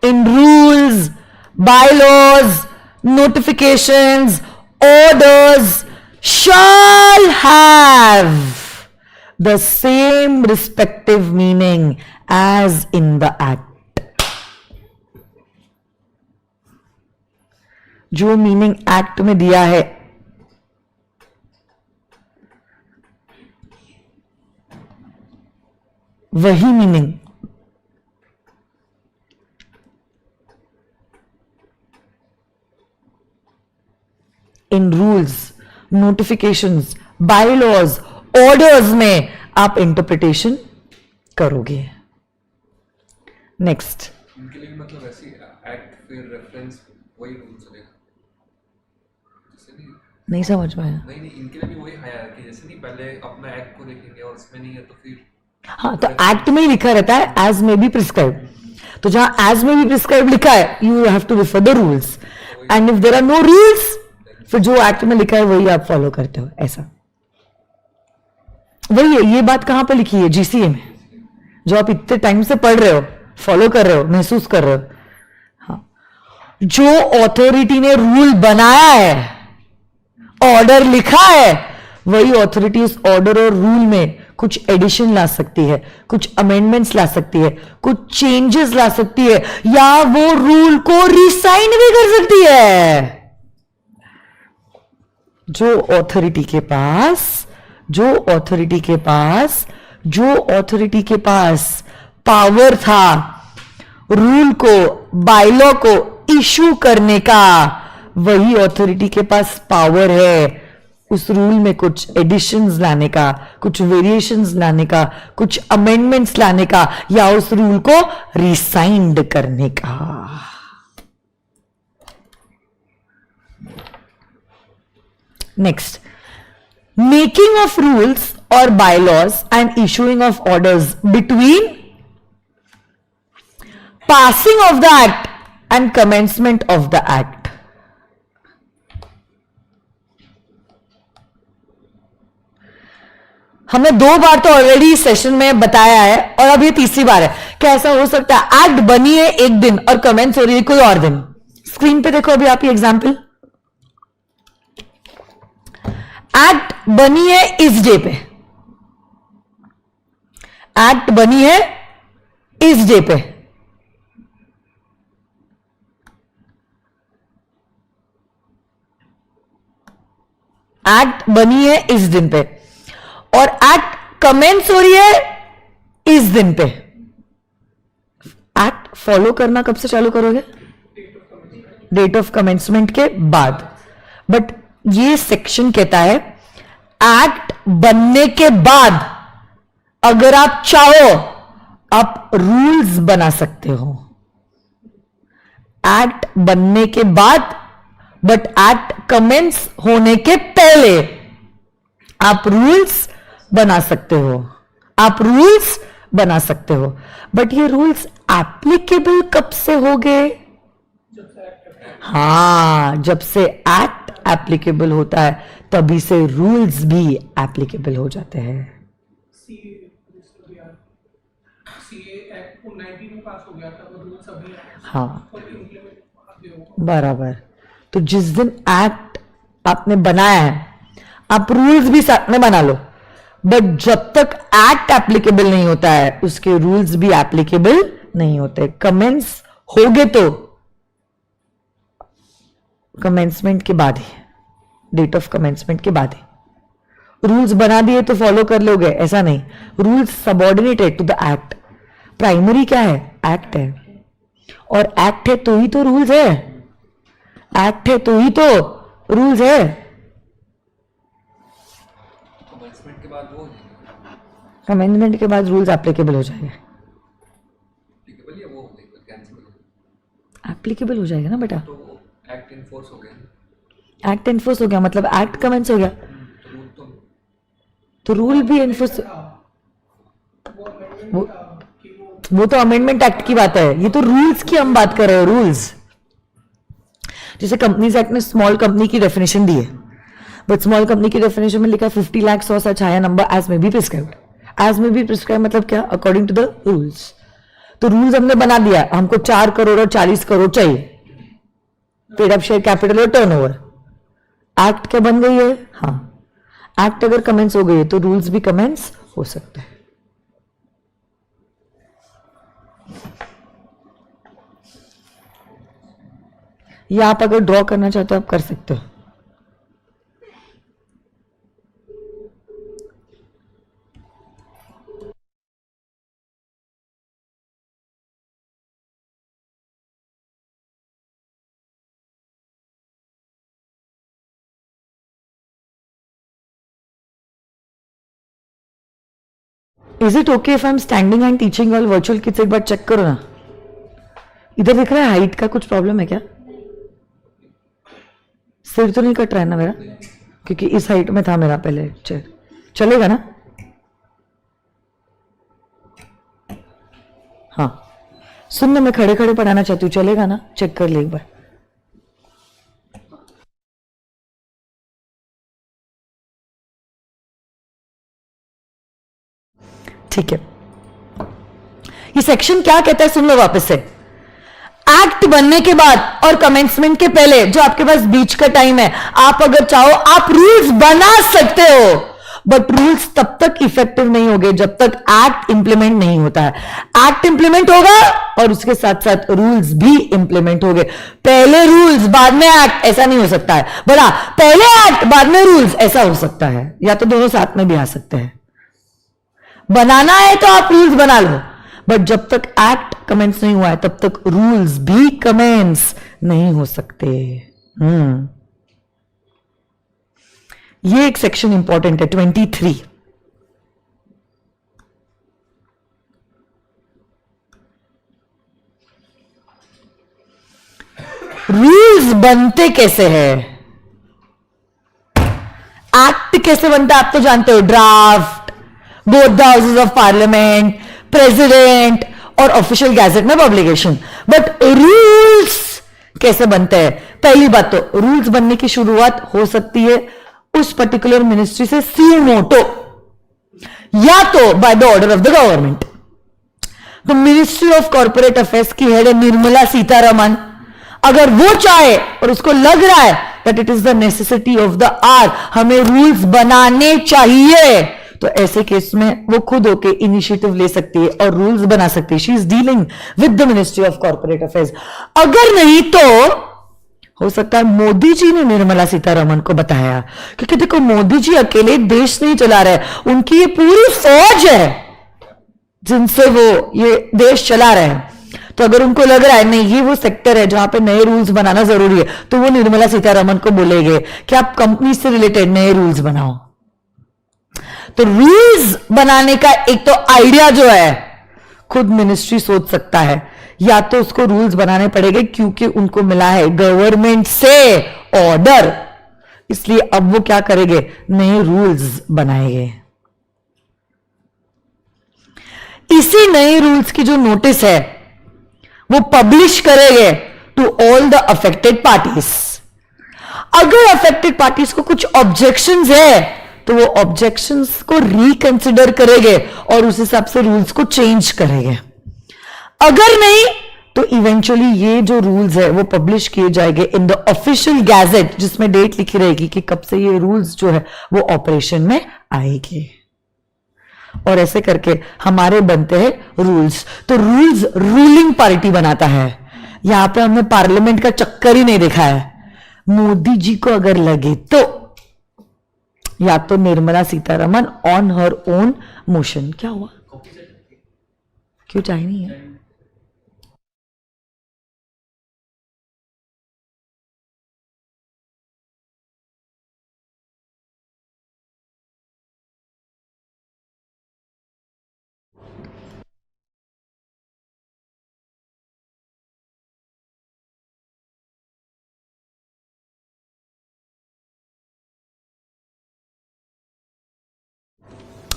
in rules, bylaws, notifications, orders shall have the same respective meaning as in the act. जो meaning act में दिया है वही meaning in rules, notifications, bylaws, orders में आप interpretation करोगे। Next, इनके लिए भी मतलब ऐसी एक्ट फिर रेफरेंस वही रूल्स होगा, जैसे नहीं समझ में आया। नहीं इनके लिए भी वही हायरार्की, जैसे नहीं पहले अपना एक्ट को देखेंगे और उसमें नहीं है तो फिर हाँ, तो एक्ट में ही लिखा रहता है एज में बी प्रिस्क्राइब, तो जहां एज में बी प्रिस्क्राइब लिखा है you have to refer the rules, and if there are no rules फिर जो एक्ट में लिखा है वही आप फॉलो करते हो, ऐसा। वही है, ये बात कहां पे लिखी है, जीसीए में, जो आप इतने टाइम से पढ़ रहे हो, फॉलो कर रहे हो, महसूस कर रहे हो। हाँ, जो ऑथोरिटी ने रूल बनाया है, ऑर्डर लिखा है, वही ऑथोरिटी उस ऑर्डर और रूल में कुछ एडिशन ला सकती है, कुछ अमेंडमेंट्स ला सकती है, कुछ चेंजेस ला सकती है, या वो रूल को रिसाइन भी कर सकती है। जो ऑथोरिटी के पास पावर था रूल को, बायलॉ को इशू करने का, वही ऑथोरिटी के पास पावर है उस रूल में कुछ एडिशंस लाने का, कुछ वेरिएशंस लाने का, कुछ अमेंडमेंट्स लाने का, या उस रूल को रिसाइंड करने का। नेक्स्ट, मेकिंग ऑफ रूल्स और bylaws and issuing of orders between passing of the act and commencement of the act। हमने 2 बार तो ऑलरेडी सेशन में बताया है और अब ये तीसरी बार है कि ऐसा हो सकता है एक्ट बनी है एक दिन और कमेंस हो रही है कोई और दिन। स्क्रीन पे देखो अभी आप ये एग्जांपल, एक्ट बनी है इस डे पे, एक्ट बनी है इस डे पे, एक्ट बनी है इस दिन पे, और एक्ट कमेंस हो रही है इस दिन पे। एक्ट फॉलो करना कब से चालू करोगे? डेट ऑफ कमेंसमेंट के बाद। बट ये सेक्शन कहता है एक्ट बनने के बाद अगर आप चाहो आप रूल्स बना सकते हो। एक्ट बनने के बाद, बट एक्ट कमेंस होने के पहले आप रूल्स बना सकते हो, आप रूल्स बना सकते हो। बट ये रूल्स एप्लीकेबल कब से हो गए? हाँ, जब से एक्ट एप्लीकेबल होता है तभी से रूल्स भी एप्लीकेबल हो जाते हैं। सीए एक्ट 19 में पास हो गया था, वो रूल्स अभी हाँ और इम्प्लीमेंट बराबर। तो जिस दिन एक्ट आपने बनाया है आप रूल्स भी साथ में बना लो, बट जब तक एक्ट एप्लीकेबल नहीं होता है उसके रूल्स भी एप्लीकेबल नहीं होते। कमेंस हो गए तो कमेंसमेंट के बाद ही, डेट ऑफ कमेंसमेंट के बाद ही रूल्स बना दिए तो फॉलो कर लोगे, ऐसा नहीं। Rules subordinated to the act. Primary क्या है? एक्ट है, और एक्ट है तो ही तो रूल्स है, एक्ट है तो ही तो रूल्स है। कमेंसमेंट के बाद वो हो जाएगा, कमेंसमेंट के बाद रूल्स एप्लीकेबल हो जाएंगे, एप्लीकेबल या वो हो जाएगा कैंसिल, एप्लीकेबल हो जाएगा ना बेटा। तो वो एक्ट इनफोर्स हो गया, एक्ट इन्फोर्स हो गया मतलब एक्ट कमेंस हो गया, तो रूल तो रूल भी इन्फोर्स। वो अमेंडमेंट था कि वो तो अमेंडमेंट एक्ट की बात है, ये तो रूल्स की हम बात कर रहे हैं। रूल्स जैसे कंपनीज एक्ट ने स्मॉल कंपनी की डेफिनेशन दी है, बट स्मॉल कंपनी की डेफिनेशन में लिखा है 50 लाख सौ such higher number as may be prescribed. As may be prescribe मतलब क्या? According to the rules. तो रूल्स हमने बना दिया, हमको 4 करोड़ और 40 करोड़ चाहिए, पेड अप शेयर कैपिटल और टर्नओवर। एक्ट क्या बन गई है? हाँ, एक्ट अगर कमेंस हो गई है तो रूल्स भी कमेंस हो सकते हैं। या आप अगर ड्रॉ करना चाहते हो आप कर सकते हो। Is it okay if I am standing and teaching all virtual kids? एक बार चेक करो ना, इधर दिख रहा है हाइट का कुछ प्रॉब्लम है क्या? सिर तो नहीं कट रहा है ना मेरा? क्योंकि इस हाइट में था मेरा पहले चेयर, चलेगा ना? हाँ सुनना, मैं खड़े खड़े पढ़ाना चाहती हूँ, चलेगा ना? चेक कर ले एक बार। ठीक है, ये सेक्शन क्या कहता है सुन लो वापस से। एक्ट बनने के बाद और कमेंसमेंट के पहले जो आपके पास बीच का टाइम है, आप अगर चाहो आप रूल्स बना सकते हो, बट रूल्स तब तक इफेक्टिव नहीं होंगे जब तक एक्ट इंप्लीमेंट नहीं होता है। एक्ट इंप्लीमेंट होगा और उसके साथ साथ रूल्स भी इंप्लीमेंट होंगे। पहले रूल्स बाद में एक्ट, ऐसा नहीं हो सकता है। बड़ा पहले एक्ट बाद में रूल्स, ऐसा हो सकता है, या तो दोनों साथ में भी आ सकते हैं। बनाना है तो आप रूल्स बना लो, बट जब तक एक्ट कमेंस नहीं हुआ है तब तक रूल्स भी कमेंस नहीं हो सकते। ये एक सेक्शन इंपॉर्टेंट है 23। रूल्स बनते कैसे हैं? एक्ट कैसे बनता है आप तो जानते हो, draft, both the houses of parliament, president और ऑफिशियल गैजेट में पब्लिकेशन। बट रूल्स कैसे बनते हैं? पहली बात तो रूल्स बनने की शुरुआत हो सकती है उस पर्टिकुलर मिनिस्ट्री से सी मोटो, या तो by the order of the government. तो मिनिस्ट्री ऑफ कॉर्पोरेट अफेयर्स की हेड है निर्मला सीतारमन। अगर वो चाहे और उसको लग रहा है that it is the necessity of the hour, हमें रूल्स बनाने चाहिए, तो ऐसे केस में वो खुद होके इनिशिएटिव ले सकती है और रूल्स बना सकती है। She is dealing with the ministry of corporate affairs. अगर नहीं तो हो सकता है मोदी जी ने निर्मला सीतारमन को बताया, क्योंकि देखो मोदी जी अकेले देश नहीं चला रहे, उनकी ये पूरी फौज है जिनसे वो ये देश चला रहे हैं। तो अगर उनको लग रहा है नहीं ये वो सेक्टर है जहां पे नए रूल्स बनाना जरूरी है, तो वो निर्मला सीतारमन को बोलेंगे कि आप कंपनी से रिलेटेड नए रूल्स बनाओ। तो रूल्स बनाने का एक तो आइडिया जो है खुद मिनिस्ट्री सोच सकता है, या तो उसको रूल्स बनाने पड़ेंगे क्योंकि उनको मिला है गवर्नमेंट से ऑर्डर, इसलिए अब वो क्या करेंगे, नए रूल्स बनाएंगे। इसी नए रूल्स की जो नोटिस है वो पब्लिश करेंगे to all the affected parties. अगर अफेक्टेड पार्टीज को कुछ ऑब्जेक्शंस है तो वो ऑब्जेक्शंस को रिकंसिडर करेंगे और उस हिसाब से रूल्स को चेंज करेंगे। अगर नहीं तो इवेंचुअली ये जो रूल्स है वो पब्लिश किए जाएंगे इन द ऑफिशियल गैजेट, जिसमें डेट लिखी रहेगी कि कब से ये रूल्स जो है वो ऑपरेशन में आएगी। और ऐसे करके हमारे बनते हैं रूल्स। तो रूल्स रूलिंग पार्टी बनाता है। यहां पे हमने पार्लियामेंट का चक्कर ही नहीं देखा है। मोदी जी को अगर लगे तो या तो Nirmala Sitharaman on her own motion. क्या हुआ, क्यों चाय नहीं है?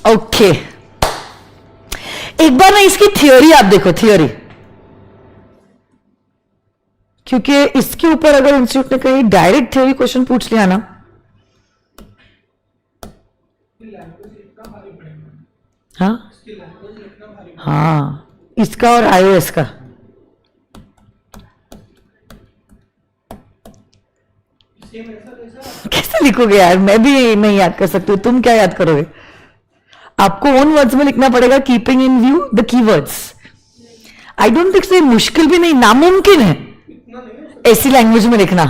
ओके एक बार ना इसकी थियोरी आप देखो, थियोरी, क्योंकि इसके ऊपर अगर इंस्टीट्यूट ने कहीं डायरेक्ट थ्योरी क्वेश्चन पूछ लिया ना, हाँ हाँ, इसका और iOS का कैसे लिखोगे यार? मैं भी नहीं याद कर सकती हूँ, तुम क्या याद करोगे? आपको ओन वर्ड्स में लिखना पड़ेगा, keeping in view the keywords. I don't think से मुश्किल भी नहीं, नामुमकिन है ऐसी लैंग्वेज में लिखना।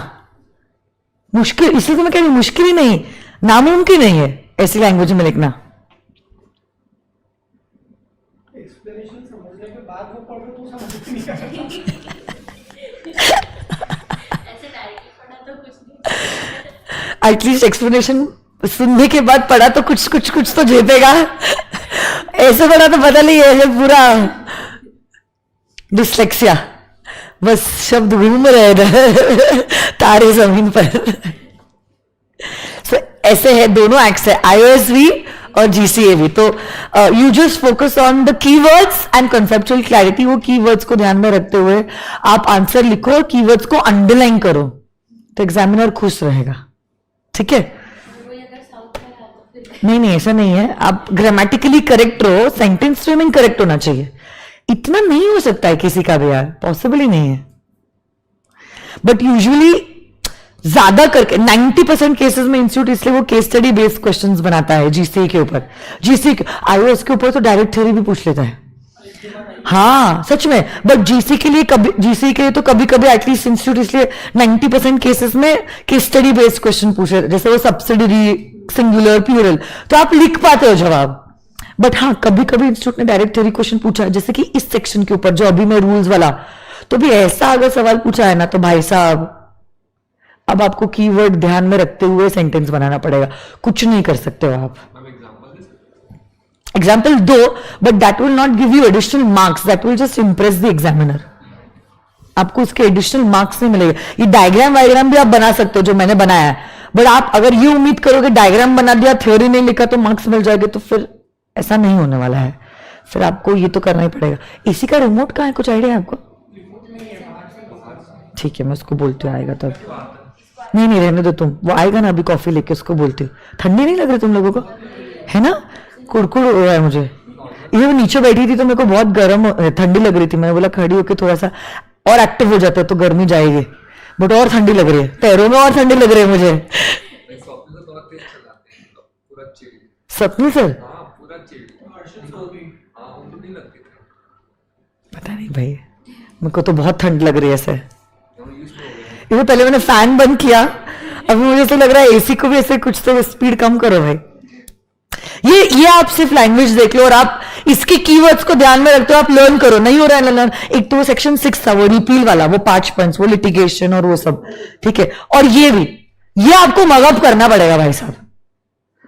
मुश्किल इसलिए तो मैं कह रही हूं, मुश्किल ही नहीं, नामुमकिन नहीं है ऐसी लैंग्वेज में लिखना। एक्सप्लेनेशन समझने के बाद वो पढ़ रहे तो समझ नहीं आएगा। ऐसे डायरेक्टली पढ़ा तो कुछ नहीं। एटलीस्ट एक्सप्लेनेशन सुनने के बाद पढ़ा तो कुछ कुछ कुछ तो झेपेगा। ऐसे पढ़ा तो पता नहीं है, पूरा डिस्लेक्सिया, बस शब्द घूम रहे हैं तारे जमीन पर। So, ऐसे है, दोनों एक्ट्स है, iOS भी और GCA भी। तो you just focus on the keywords and conceptual clarity. वो कीवर्ड्स को ध्यान में रखते हुए आप आंसर लिखो और कीवर्ड्स को अंडरलाइन करो, तो एग्जामिनर खुश रहेगा। ठीक है? वही अगर साउथ का रहा तो फिर नहीं नहीं, ऐसा नहीं है। आप ग्रामेटिकली करेक्ट रहो, सेंटेंस फ्रेमिंग करेक्ट होना चाहिए। इतना नहीं हो सकता है किसी का भी यार, पॉसिबल ही नहीं है। बट यूजुअली ज्यादा करके 90% केसेस में इंस्टीट्यूट इसलिए वो केस स्टडी बेस्ड क्वेश्चंस बनाता है जीसीए के ऊपर, जीसी आईओएस के ऊपर तो डायरेक्ट थ्योरी भी पूछ लेता है। हाँ सच में, बट जीसी के लिए तो कभी कभी एटलीस्ट इंस्टीट्यूट इसलिए 90% केसेस में केस स्टडी बेस्ड क्वेश्चन पूछे, जैसे वो सब्सिडरी, सिंगुलर, प्लूरल, तो आप लिख पाते हो जवाब। बट हाँ कभी कभी इंस्टीट्यूट ने डायरेक्ट थ्योरी क्वेश्चन पूछा है, जैसे कि इस सेक्शन के ऊपर जो अभी मैं रूल्स वाला, तो भी ऐसा अगर सवाल पूछा है ना तो भाई साहब अब आपको कीवर्ड ध्यान में रखते हुए सेंटेंस बनाना पड़ेगा, कुछ नहीं कर सकते हो आप। एग्जाम्पल दो, but that will not give you additional marks, that will just Impress the examiner. आपको उसके एडिशनल मार्क्स नहीं मिलेगा। ये डायग्राम भी आप बना सकते हो जो मैंने बनाया है, बट आप अगर ये उम्मीद करोगे डायग्राम बना दिया थ्योरी नहीं लिखा तो मार्क्स मिल जाएंगे, तो फिर ऐसा नहीं होने वाला है। फिर आपको ये तो करना ही पड़ेगा। एसी का रिमोट कहाँ है, कुछ आइडिया है आपको? ठीक है मैं उसको बोलती हूँ, आएगा तो। नहीं रहने दो तुम, वो आएगा ना अभी कॉफी लेके, उसको बोलती हूँ। ठंडी नहीं लग रही तुम लोगों को, है ना? कुड़कुड़ हो रहा है मुझे। ये वो नीचे बैठी थी तो मेरे को बहुत गर्म ठंडी लग रही थी, मैंने बोला खड़ी होके थोड़ा सा और एक्टिव हो जाता है तो गर्मी जाएगी, बट और ठंडी लग रही है, पैरों में और ठंडी लग रही है मुझे। सपनी सर पता नहीं भाई, मेरे को तो बहुत ठंड लग रही है ऐसे। ये पहले मैंने फैन बंद किया, अभी मुझे तो लग रहा है एसी को भी ऐसे कुछ तो स्पीड कम करो भाई। ये आप सिर्फ लैंग्वेज देख लो और आप इसके कीवर्ड्स को ध्यान में रखते हो, आप लर्न करो। नहीं हो रहा है लर्न, एक तो वो सेक्शन 6 था वो रिपील वाला, वो 5 पॉइंट्स, वो लिटिगेशन और वो सब, ठीक है। और ये भी, ये आपको मगअप करना पड़ेगा भाई साहब।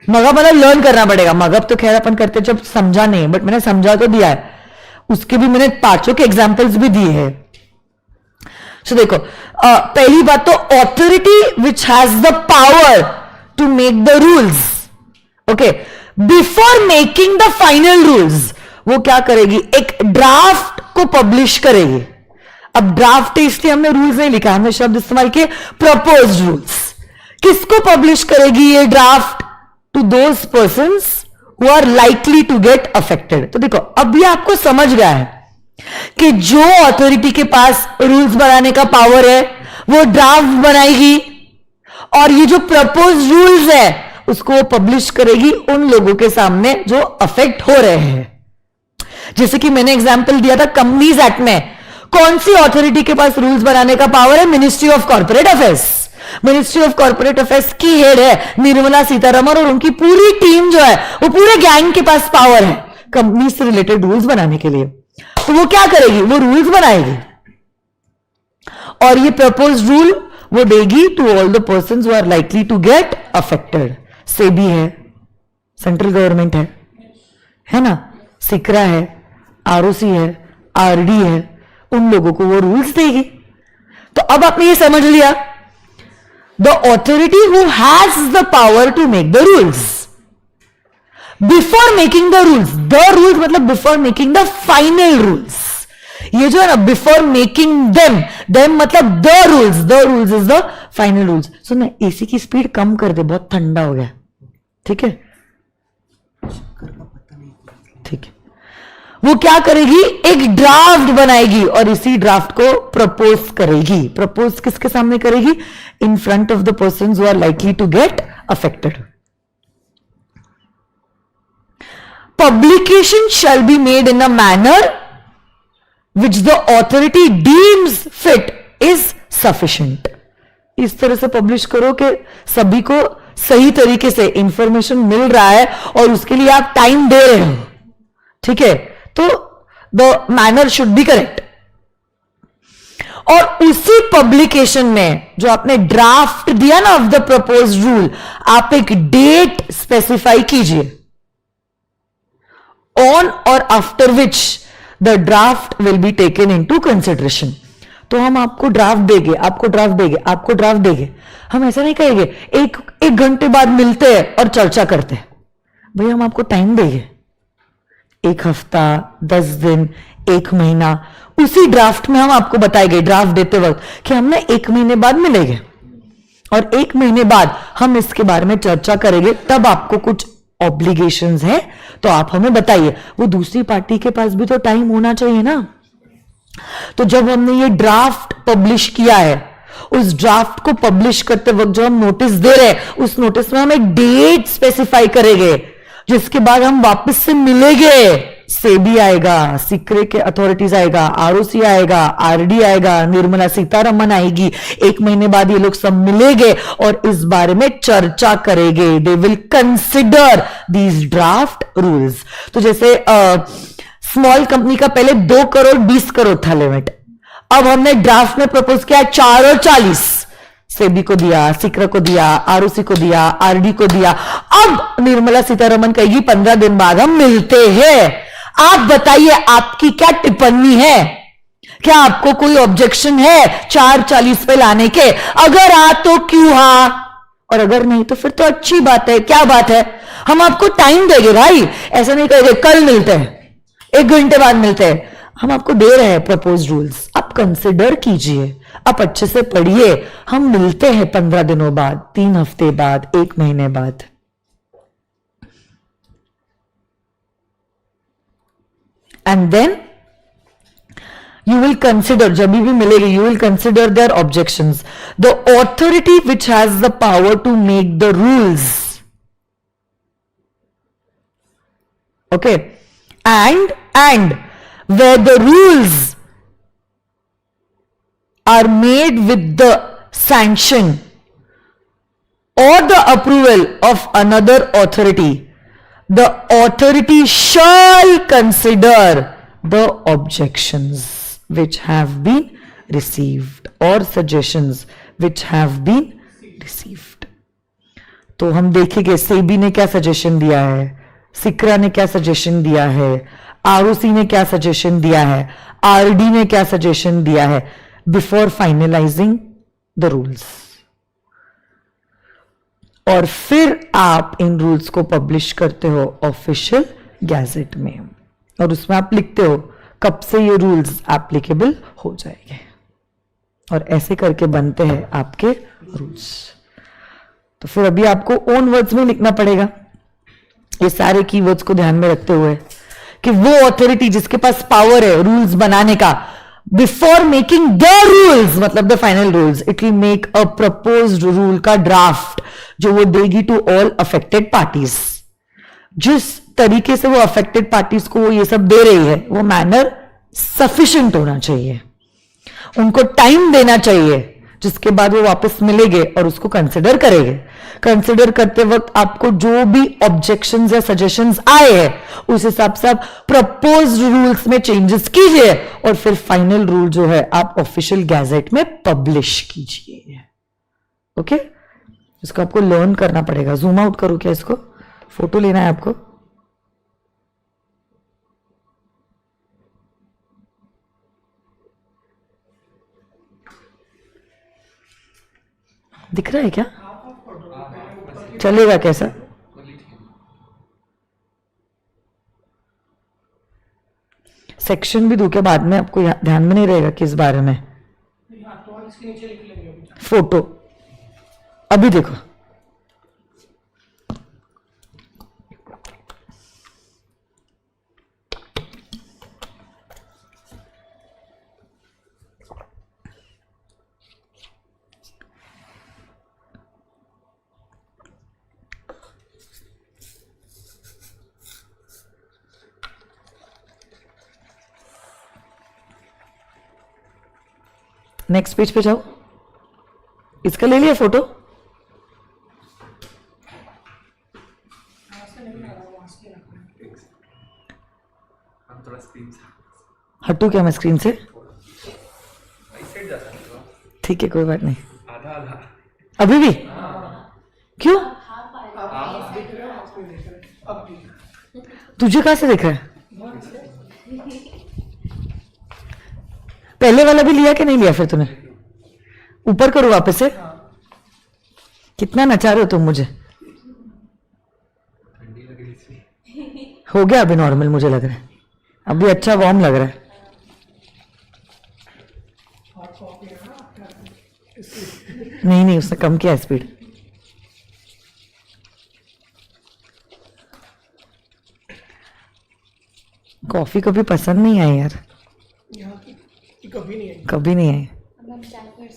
मगअप मतलब लर्न करना पड़ेगा। मगअप तो खैर अपन करते जब समझा नहीं, बट मैंने समझा तो दिया है, उसके भी मैंने 5 के एग्जाम्पल्स भी दिए हैं। सो देखो, पहली बात तो authority which has the power to make the rules, okay, before making the final rules, वो क्या करेगी, एक ड्राफ्ट को पब्लिश करेगी। अब ड्राफ्ट इसलिए हमने रूल्स नहीं लिखा, हमने शब्द इस्तेमाल किए प्रपोज्ड रूल्स। किसको पब्लिश करेगी ये draft? To those persons who are likely to get affected. तो देखो अब ये आपको समझ गया है कि जो अथॉरिटी के पास रूल्स बनाने का पावर है वो ड्राफ्ट बनाएगी, और ये जो प्रपोज रूल्स है उसको वो पब्लिश करेगी उन लोगों के सामने जो अफेक्ट हो रहे हैं। जैसे कि मैंने एग्जांपल दिया था कंपनीज एक्ट में, कौन सी अथॉरिटी के पास रूल्स बनाने का पावर है? Ministry of corporate affairs. Ministry of corporate affairs की हेड है निर्मला सीतारमण, और उनकी पूरी टीम जो है वो पूरे गैंग के पास पावर है कंपनी से रिलेटेड रूल्स बनाने के लिए। तो वो क्या करेगी, वो रूल्स बनाएगी और ये प्रपोज रूल वो देगी to all the persons who are likely to get affected. SEBI है, सेंट्रल गवर्नमेंट है ना, सिकरा है, आरओसी है, आरडी है, उन लोगों को वो रूल्स देगी। तो अब आपने ये समझ लिया, the authority who has the power to make the rules before making the rules. The rules मतलब before making the final rules. ये जो है ना बिफोर मेकिंग देम मतलब the rules is the final rules. सुन, एसी की speed कम कर दे, बहुत ठंडा हो गया, ठीक है? ठीक है, वो क्या करेगी, एक ड्राफ्ट बनाएगी और इसी ड्राफ्ट को प्रपोज करेगी। प्रपोज किसके सामने करेगी? In front of the persons who are likely to get affected. Publication shall be made in a manner which the authority deems fit is sufficient. इस तरह से पब्लिश करो कि सभी को सही तरीके से इंफॉर्मेशन मिल रहा है और उसके लिए आप टाइम दे रहे हो, ठीक है? तो the manner should be correct. और उसी पब्लिकेशन में जो आपने ड्राफ्ट दिया ना ऑफ द प्रपोज रूल, आप एक डेट स्पेसिफाई कीजिए on or after which the draft will be taken into consideration। तो हम आपको ड्राफ्ट देंगे, आपको ड्राफ्ट देंगे। हम ऐसा नहीं कहेंगे एक घंटे बाद मिलते हैं और चर्चा करते हैं। भाई हम आपको टाइम देंगे, 1 हफ्ता, 10 दिन, 1 महीना। उसी ड्राफ्ट में हम आपको बताएंगे ड्राफ्ट देते वक्त कि हमने 1 महीने बाद मिलेंगे और 1 महीने बाद हम इसके बारे में चर्चा करेंगे। तब आपको कुछ ऑब्लिगेशंस है तो आप हमें बताइए। वो दूसरी पार्टी के पास भी तो टाइम होना चाहिए ना। तो जब हमने ये ड्राफ्ट पब्लिश किया है उस ड्राफ्ट को पब्लिश करते वक्त जो हम नोटिस दे रहे हैं, उस नोटिस में हम एक डेट स्पेसिफाई करेंगे, जिसके बाद हम वापस से मिलेंगे। सेबी आएगा, सीक्रे के अथॉरिटीज आएगा, आरओसी आएगा, आरडी आएगा, निर्मला सीतारमन आएगी, 1 महीने बाद ये लोग सब मिलेंगे और इस बारे में चर्चा करेंगे। They will consider these draft rules. तो जैसे स्मॉल कंपनी का पहले 2 करोड़ 20 करोड़ था लिमिट, अब हमने ड्राफ्ट में प्रपोज किया 4 और 40, सेबी को दिया, सिक्रा को दिया, आरओसी को दिया, आरडी को दिया। अब निर्मला सीतारमन कहेगी 15 दिन बाद हम मिलते हैं। आप बताइए आपकी क्या टिप्पणी है, क्या आपको कोई ऑब्जेक्शन है 4:40 पे लाने के? अगर हाँ तो क्यों हाँ, और अगर नहीं तो फिर तो अच्छी बात है। क्या बात है, हम आपको टाइम देंगे भाई, ऐसा नहीं कहेंगे कल मिलते हैं, 1 घंटे बाद मिलते हैं। हम आपको दे रहे हैं प्रपोज रूल्स, आप कंसिडर कीजिए, आप अच्छे से पढ़िए। हम मिलते हैं 15 दिनों बाद, 3 हफ्ते बाद, 1 महीने बाद। And then you will consider, जब भी मिलेगी, you will consider their objections. The authority which has the power to make the rules, okay, and where the rules are made with the sanction or the approval of another authority, the authority shall consider the objections which have been received or suggestions which have been received. तो हम देखेंगे सेबी ने क्या suggestion दिया है, सिक्रा ने क्या suggestion दिया है, आरओसी ने क्या सजेशन दिया है, आरडी ने क्या सजेशन दिया है, बिफोर फाइनलाइजिंग द रूल्स। और फिर आप इन रूल्स को पब्लिश करते हो ऑफिशियल गैजेट में, और उसमें आप लिखते हो कब से ये रूल्स एप्लीकेबल हो जाएंगे, और ऐसे करके बनते हैं आपके रूल्स। तो फिर अभी आपको ओन वर्ड्स में लिखना पड़ेगा, ये सारे कीवर्ड्स को ध्यान में रखते हुए कि वो अथॉरिटी जिसके पास पावर है रूल्स बनाने का, बिफोर मेकिंग द रूल्स, मतलब the final rules, it will make a proposed rule का ड्राफ्ट जो वो देगी टू ऑल अफेक्टेड पार्टीज। जिस तरीके से वो अफेक्टेड पार्टीज को वो ये सब दे रही है, वो मैनर सफिशिएंट होना चाहिए, उनको टाइम देना चाहिए, जिसके बाद वो वापस मिलेंगे और उसको कंसिडर करेंगे। कंसिडर करते वक्त आपको जो भी ऑब्जेक्शंस या सजेशंस आए हैं उस हिसाब से आप प्रपोज्ड रूल्स में चेंजेस कीजिए, और फिर फाइनल रूल जो है आप ऑफिशियल गैजेट में पब्लिश कीजिए। ओके, इसको आपको लर्न करना पड़ेगा। जूम आउट करो क्या, इसको फोटो लेना है आपको। दिख रहा है क्या, चलेगा कैसा? सेक्शन भी दूं क्या बाद में, आपको ध्यान में नहीं रहेगा किस बारे में? फोटो अभी देखो, नेक्स्ट पेज पे जाओ। इसका ले लिया फोटो? थोड़ा स्क्रीन से हटू क्या मैं स्क्रीन से? साइड जा सकते हो, ठीक है, कोई बात नहीं। आधा आधा अभी भी? क्यों? आप देख रहे हो, आप नहीं देख रहे, अब ठीक। तुझे कहां से दिख रहा है? पहले वाला भी लिया कि नहीं लिया? फिर तूने ऊपर करो वापस से। कितना नचा रहे हो तुम मुझे? ठंडी लग रही थी। हो गया अभी नॉर्मल, मुझे लग रहा है अभी अच्छा वार्म लग रहा है। नहीं नहीं, उसने कम किया स्पीड। कॉफी कभी पसंद नहीं आई यार, यहाँ की कभी नहीं है। कभी नहीं आई। अब हम चाय पर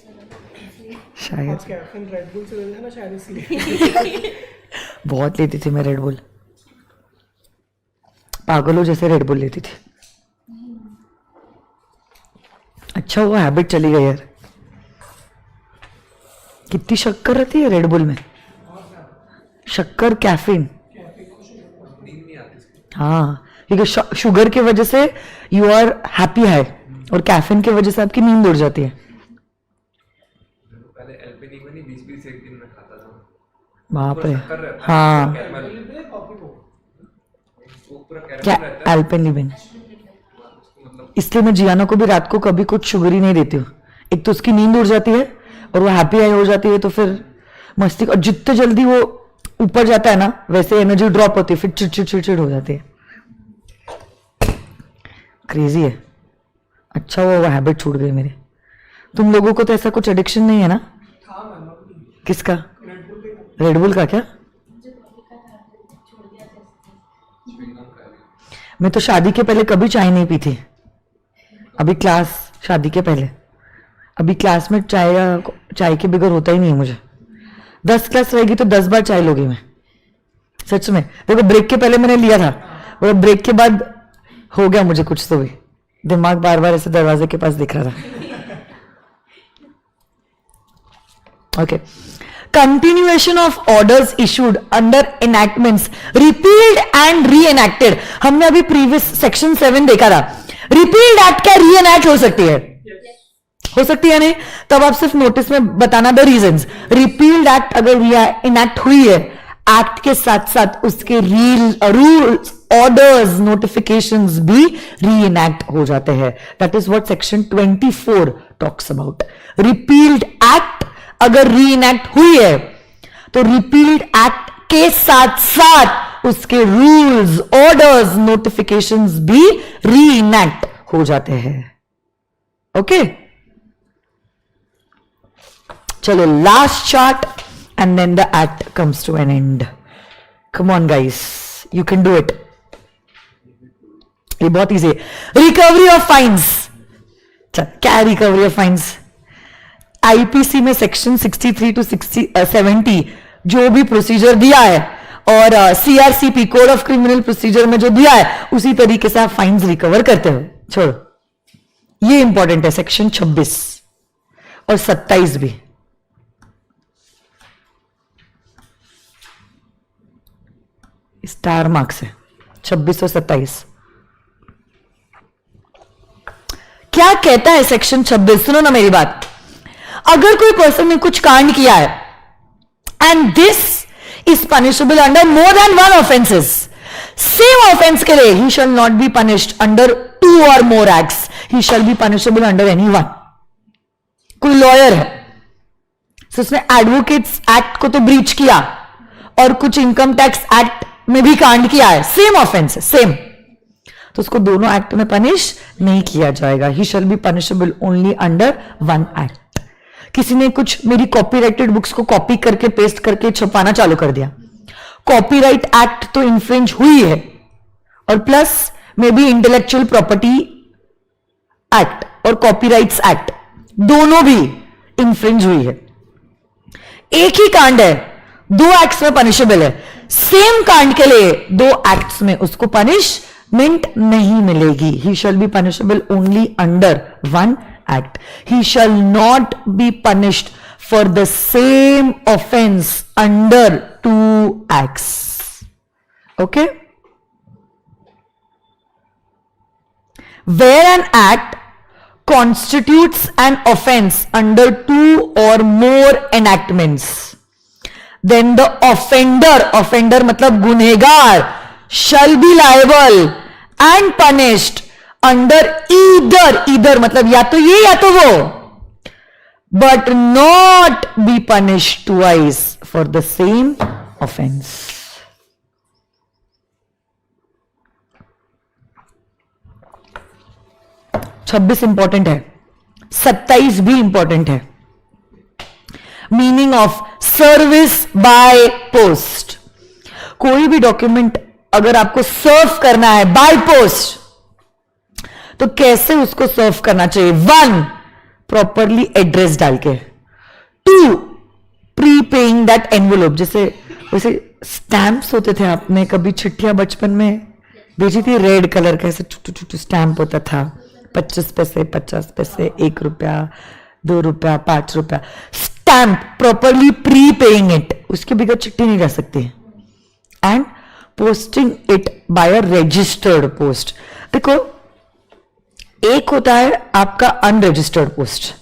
शायद कैफीन रेड बुल से लेते हैं ना शायद इसलिए। बहुत लेती थी मैं रेड बुल, पागलों जैसे रेड बुल लेती थी। अच्छा हुआ हैबिट चली गई यार। कितनी शक्कर रहती है रेड बुल में, शक्कर कैफीन। नींद नहीं आती इसकी। हाँ, क्योंकि शुगर की वजह से यू आर हैप्पी है और कैफीन की वजह से आपकी नींद उड़ जाती है। पहले एल्पेनिक नहीं 20-20 एक दिन में खाता था। बाप रे। पूरा शक्कर रहता है, हाँ, कैरमल, कॉफी को वो पूरा कैरमल क्या रहता है। एल्पेनिबिन। उसको मतलब इसलिए मैं जियाना को भी रात को कभी कुछ शुगर ही नहीं देती हूँ। एक तो उसकी नींद उड़ जाती है और वो हैप्पी आई हो जाती है, तो फिर मस्ती। और जितने जल्दी वो ऊपर जाता है ना वैसे एनर्जी ड्रॉप होती है, फिर चिड़चिड़ हो जाती है। क्रेजी है। अच्छा वो हैबिट छूट गई मेरी। तुम लोगों को तो ऐसा कुछ एडिक्शन नहीं है ना? था मैंने किसका? रेड बुल के रेडबुल का क्या? जो कॉफी का था छोड़ दिया था इससे। च्युइंग गम खा लिया। मैं तो शादी के पहले कभी चाय नहीं पी थी। अभी क्लास, शादी के पहले अभी क्लास में चाय के बगैर होता ही नहीं है मुझे। 10 क्लास रहेगी तो 10 बार चाय लोगी मैं, सच में। देखो ब्रेक के पहले मैंने लिया था और ब्रेक के बाद हो गया मुझे कुछ तो भी, दिमाग बार बार ऐसे दरवाजे के पास दिख रहा था। Okay, continuation of orders issued under enactments repealed and re enacted. हमने अभी प्रीवियस सेक्शन 7 देखा था। रिपील्ड एक्ट क्या री एनैक्ट हो सकती है? हो सकती है नहीं? तब आप सिर्फ नोटिस में बताना द रीजंस। रिपील्ड एक्ट अगर इनैक्ट हुई है, एक्ट के साथ साथ उसके रूल्स, ऑर्डर्स, नोटिफिकेशंस भी री इनैक्ट हो जाते हैं। That is what section 24 talks about. Repealed act अगर री इनैक्ट हुई है तो रिपील्ड एक्ट के साथ साथ उसके रूल्स, ऑर्डर्स, नोटिफिकेशंस भी री इनैक्ट हो जाते हैं। ओके, चलो last chart and then the act comes to an end. Come on guys, you can do it. ये बहुत easy है। Recovery of fines. क्या रिकवरी ऑफ फाइन्स? आईपीसी में सेक्शन 63 to 70 जो भी प्रोसीजर दिया है और CRCP code of criminal procedure में जो दिया है उसी तरीके से आप फाइन्स रिकवर करते हो। छोड़ो, ये इंपॉर्टेंट है सेक्शन 26 और 27 भी। स्टार मार्क्स है 26 और 27। क्या कहता है सेक्शन 26? सुनो ना मेरी बात। अगर कोई पर्सन ने कुछ कांड किया है and this is punishable under more than 1 offences, same offence के लिए he shall not be punished under 2 और more acts, he shall be punishable under any 1। कोई लॉयर है, तो उसने एडवोकेट्स एक्ट को तो ब्रीच किया और कुछ इनकम टैक्स एक्ट में भी कांड किया है, सेम ऑफेंस है, सेम, तो उसको दोनों एक्ट में पनिश नहीं किया जाएगा। He shall be punishable only under 1 act. किसी ने कुछ मेरी कॉपीराइटेड बुक्स को कॉपी करके पेस्ट करके छपाना चालू कर दिया, कॉपीराइट एक्ट तो इन्फ्रिंज हुई है और plus may be intellectual property act और कॉपीराइट्स एक्ट दोनों भी इन्फ्रिंज हुई है। एक ही कांड है, 2 एक्ट्स में पनिशेबल है। सेम कांड के लिए 2 एक्ट्स में उसको पनिशमेंट नहीं मिलेगी। He shall be punishable only under 1 act. He shall not be punished for the same offence under 2 acts. Okay, where an act constitutes an offense under 2 or more enactments, then the offender मतलब गुनहगार shall be liable and punished under either मतलब या तो ये या तो वो, but not be punished twice for the same offense. छब्बीस इंपॉर्टेंट है, 27 भी इंपॉर्टेंट है। Meaning of service by post. कोई भी डॉक्यूमेंट अगर आपको सर्व करना है बाय पोस्ट तो कैसे उसको सर्व करना चाहिए? 1, प्रॉपरली एड्रेस डाल के। To prepaying that envelope, जैसे वैसे स्टैम्प्स होते थे, आपने कभी चिट्ठियां बचपन में भेजी थी, रेड कलर का ऐसे छोटू छोटू स्टैम्प होता था, 25 पैसे, 50 पैसे, 1 रुपया, 2 रुपया, 5 रुपया, stamp properly pre paying it, उसके बगैर चिट्ठी नहीं जा सकती, and posting it bye a registered post. देखो, एक होता है आपका अनरजिस्टर्ड पोस्ट,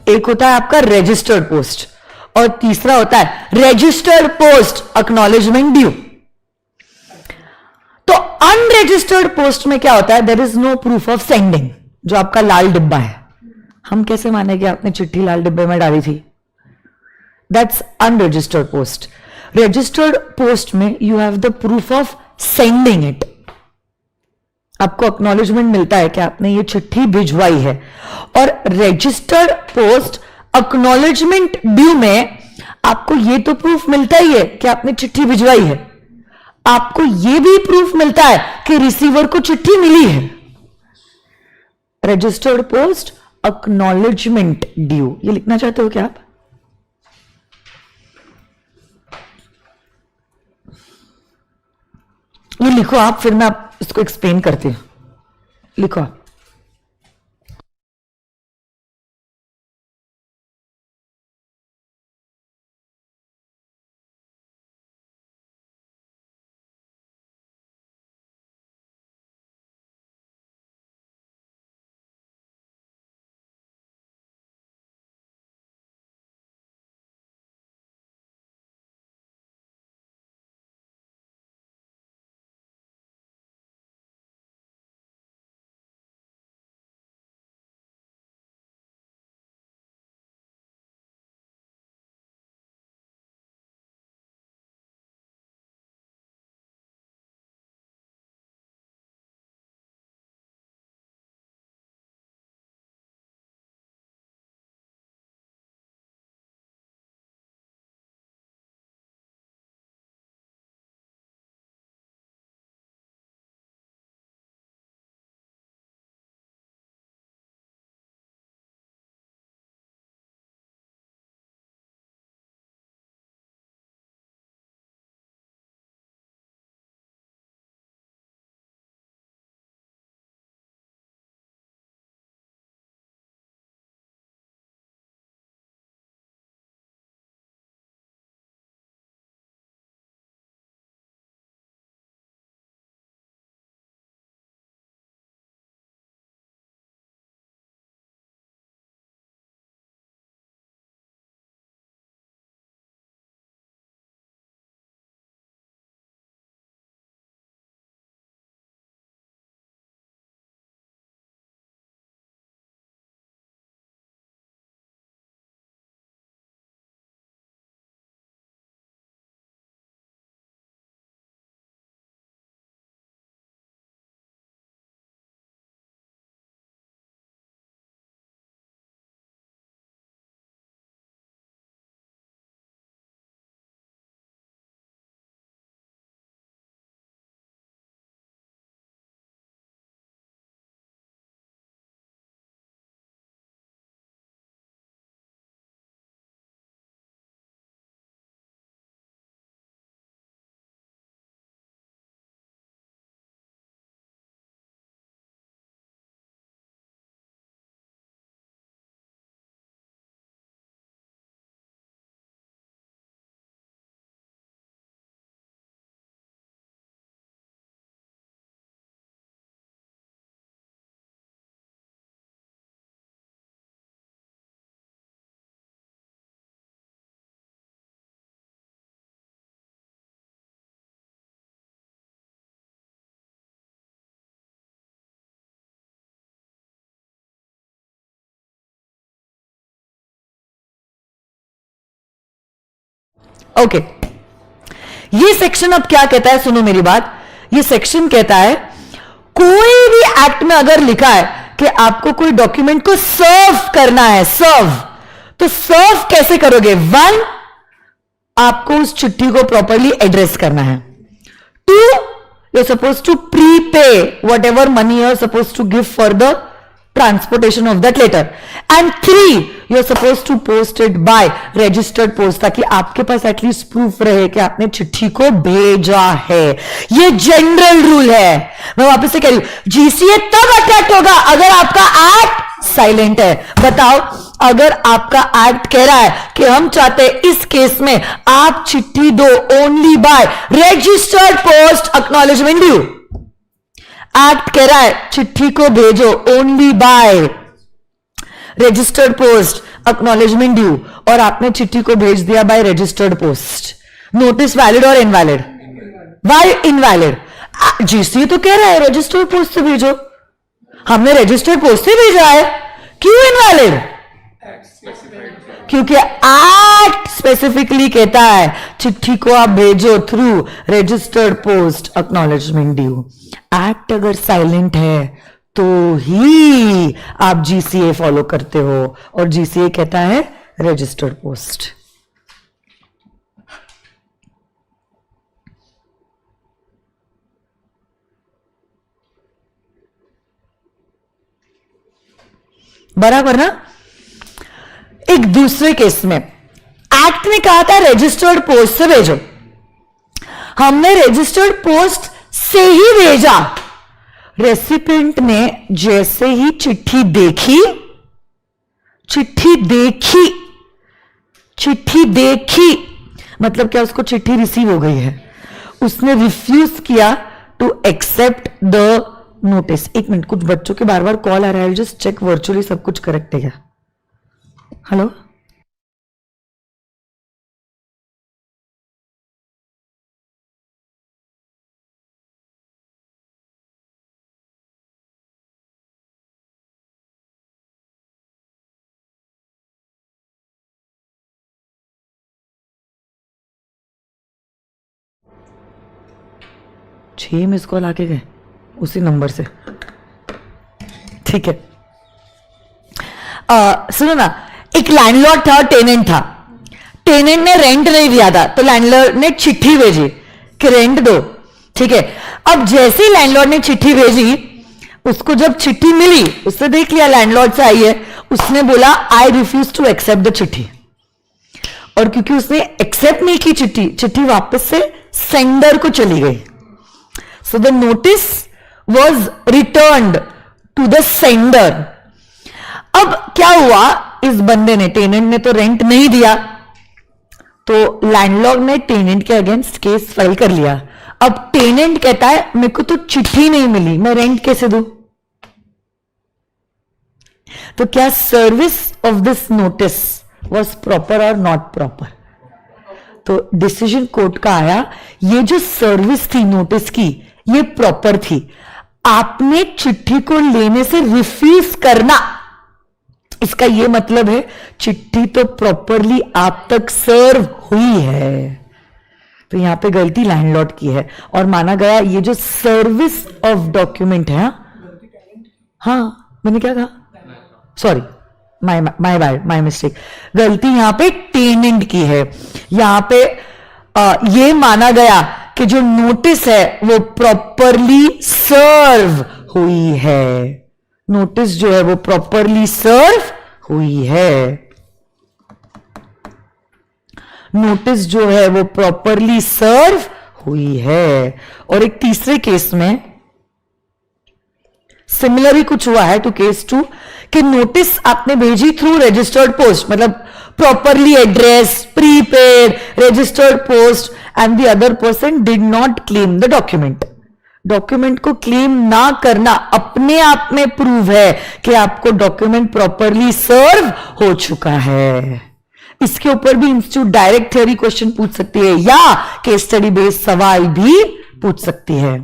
एक होता है आपका रजिस्टर्ड पोस्ट, और तीसरा होता है रजिस्टर्ड पोस्ट एक्नॉलेजमेंट ड्यू। तो अनरजिस्टर्ड पोस्ट में क्या होता है, there is no proof of sending, जो आपका लाल डिब्बा है, हम कैसे मानेंगे आपने चिट्ठी लाल डिब्बे में डाली थी? That's unregistered post. Registered post में you have the proof of sending it, आपको एक्नॉलेजमेंट मिलता है कि आपने ये चिट्ठी भिजवाई है। और रजिस्टर्ड पोस्ट एक्नॉलेजमेंट ड्यू में आपको ये तो प्रूफ मिलता ही है कि आपने चिट्ठी भिजवाई है, आपको ये भी प्रूफ मिलता है कि रिसीवर को चिट्ठी मिली है। रजिस्टर्ड पोस्ट एक्नॉलेजमेंट ड्यू, ये लिखना चाहते हो क्या आप? ये लिखो आप, फिर मैं आप इसको एक्सप्लेन करती हूं। लिखो आप। ओके, ये सेक्शन अब क्या कहता है, सुनो मेरी बात। ये सेक्शन कहता है कोई भी एक्ट में अगर लिखा है कि आपको कोई डॉक्यूमेंट को सर्व करना है, सर्व, तो सर्व कैसे करोगे? 1, आपको उस चिट्ठी को प्रॉपरली एड्रेस करना है। 2, you're supposed to prepay whatever money you're supposed to give for the transportation of that letter. And 3, you're supposed to post it by registered post, ताकि आपके पास एटलीस्ट प्रूफ रहे कि आपने चिट्ठी को भेजा है. ये जनरल रूल है. मैं वापस से कह रही हूं, जीसीए तब अट्रैक्ट होगा अगर आपका एक्ट साइलेंट है. बताओ, अगर आपका एक्ट कह रहा है कि हम चाहते हैं इस केस में आप चिट्ठी दो only by registered post acknowledgement due, act कह रहा है चिट्ठी को भेजो only by registered post acknowledgement due, और आपने चिट्ठी को भेज दिया by registered post, notice valid और इनवैलिड? Why invalid? जीसीए तो कह रहा है रजिस्टर्ड पोस्ट से भेजो, हमने रजिस्टर्ड पोस्ट से भेजा है, क्यों इनवैलिड? क्योंकि एक्ट स्पेसिफिकली कहता है चिट्ठी को आप भेजो through registered post acknowledgement due. Act अगर साइलेंट है तो ही आप जीसीए फॉलो करते हो, और जीसीए कहता है रजिस्टर्ड पोस्ट. बराबर ना? एक दूसरे केस में एक्ट ने कहा था रजिस्टर्ड पोस्ट से भेजो, हमने रजिस्टर्ड पोस्ट से ही भेजा. रेसिपिएंट ने जैसे ही चिट्ठी देखी, मतलब क्या, उसको चिट्ठी रिसीव हो गई है, उसने रिफ्यूज किया टू एक्सेप्ट द नोटिस. एक मिनट, कुछ बच्चों के बार बार कॉल आ रहा है, जस्ट चेक वर्चुअली सब कुछ करेक्ट है क्या. हेलो, छह मिस कॉल आके गए उसी नंबर से. ठीक है, सुनो ना, एक लैंडलॉर्ड था, टेनेंट था. टेनेंट ने रेंट नहीं दिया था, तो लैंडलॉर्ड ने चिट्ठी भेजी कि रेंट दो. ठीक है, अब जैसे ही लैंडलॉर्ड ने चिट्ठी भेजी, उसको जब चिट्ठी मिली, उसने देख लिया लैंडलॉर्ड से आई है, उसने बोला I refuse to accept the चिट्ठी. और क्योंकि उसने एक्सेप्ट नहीं की चिट्ठी वापस से सेंडर को चली गई. So the notice was returned to the sender. अब क्या हुआ, इस बंदे ने, टेनेंट ने तो रेंट नहीं दिया, तो लैंडलॉर्ड ने टेनेंट के अगेंस्ट केस फाइल कर लिया. अब टेनेंट कहता है मेरे को तो चिट्ठी नहीं मिली, मैं रेंट कैसे दूं? तो क्या service of this notice was proper और नॉट प्रॉपर? तो डिसीजन कोर्ट का आया, ये जो सर्विस थी नोटिस की, ये प्रॉपर थी. आपने चिट्ठी को लेने से रिफ्यूज करना, इसका यह मतलब है चिट्ठी तो प्रॉपरली आप तक सर्व हुई है. तो यहां पे गलती लैंडलॉर्ड की है, और माना गया ये जो सर्विस ऑफ डॉक्यूमेंट है. हाँ, मैंने क्या कहा, सॉरी, माय मिस्टेक, गलती यहां पे टेनेंट की है. यहां पे ये माना गया कि जो नोटिस है वो प्रॉपरली सर्व हुई है. नोटिस जो है वो प्रॉपरली सर्व हुई है. नोटिस जो है वो प्रॉपरली सर्व हुई है. और एक तीसरे केस में सिमिलर ही कुछ हुआ है टू केस 2, कि नोटिस आपने भेजी थ्रू रजिस्टर्ड पोस्ट, मतलब properly address, prepaid, registered post, and the other person did not claim the document. Document को क्लेम ना करना अपने आप में प्रूव है कि आपको डॉक्यूमेंट प्रॉपरली सर्व हो चुका है. इसके ऊपर भी इंस्टीट्यूट डायरेक्ट थ्योरी क्वेश्चन पूछ सकती है, या केस स्टडी बेस्ड सवाल भी पूछ सकती है.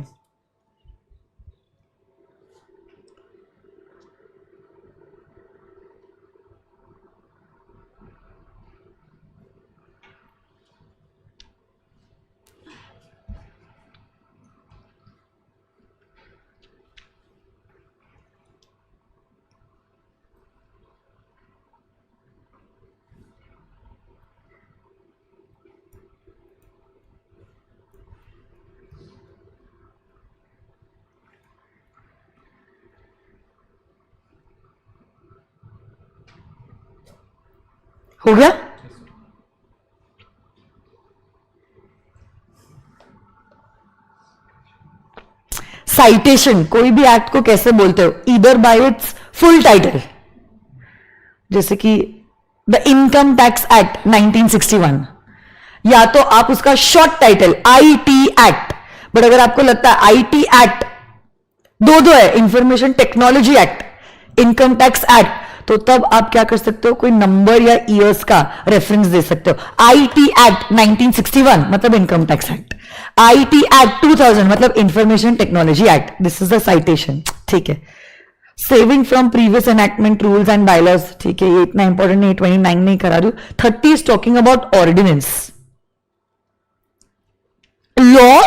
हो गया? साइटेशन, कोई भी एक्ट को कैसे बोलते हो? Either bye it's full title, जैसे कि द इनकम टैक्स एक्ट 1961, या तो आप उसका short title IT act. But अगर आपको लगता है आईटी एक्ट दो है, information technology act, income tax act, तो तब आप क्या कर सकते हो, कोई नंबर या ईयर्स का रेफरेंस दे सकते हो। आईटी एक्ट 1961 मतलब income tax act, IT act 2000 मतलब information technology act. This is the citation, ठीक है। Saving from previous enactment rules and bylaws, ठीक है, ये इतना इंपॉर्टेंट नहीं, 29 नहीं करा रही हूं। 30 is talking about ordinance. Law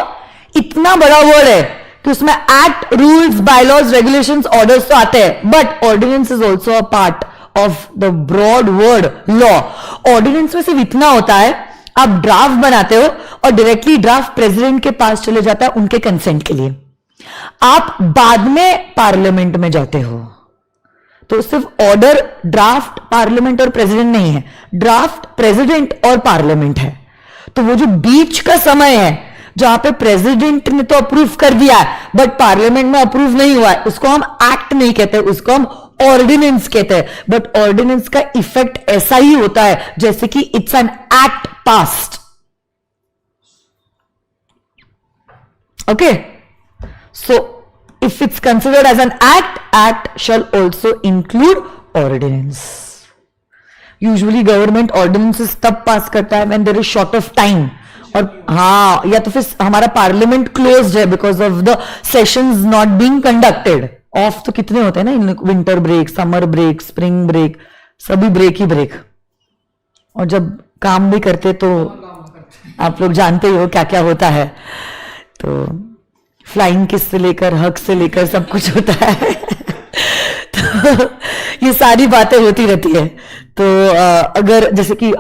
इतना बड़ा वर्ड है कि उसमें act, rules, bylaws, regulations, orders तो आते हैं, but ordinance is also a part of the broad word law. Ordinance में सिर्फ इतना होता है, आप ड्राफ्ट बनाते हो और डायरेक्टली ड्राफ्ट प्रेसिडेंट के पास चले जाता है उनके कंसेंट के लिए। आप बाद में पार्लियामेंट में जाते हो, तो सिर्फ ऑर्डर, ड्राफ्ट पार्लियामेंट और प्रेसिडेंट नहीं है, ड्राफ्ट प्रेसिडेंट और पार्लियामेंट है। तो वो जो बीच का समय है जहां पे प्रेसिडेंट ने तो अप्रूव कर दिया है बट पार्लियामेंट में अप्रूव नहीं हुआ है, उसको हम एक्ट नहीं कहते, उसको हम ऑर्डिनेंस कहते हैं। बट ऑर्डिनेंस का इफेक्ट ऐसा ही होता है जैसे कि it's an act passed. Okay, so if it's considered as an act shall also include ordinance. Usually government ordinances तब पास करता है when there is short of time, और हाँ, या तो फिर हमारा पार्लियामेंट क्लोज्ड है because of the sessions not being conducted. Off तो कितने होते हैं ना इन, winter break, summer break, spring break, सभी ब्रेक ही ब्रेक। और जब काम भी करते तो आप लोग जानते ही हो क्या क्या होता है। तो फ्लाइंग किस से लेकर हक से लेकर सब कुछ होता है। तो ये सारी बातें होती रहती है। तो अगर जैसे कि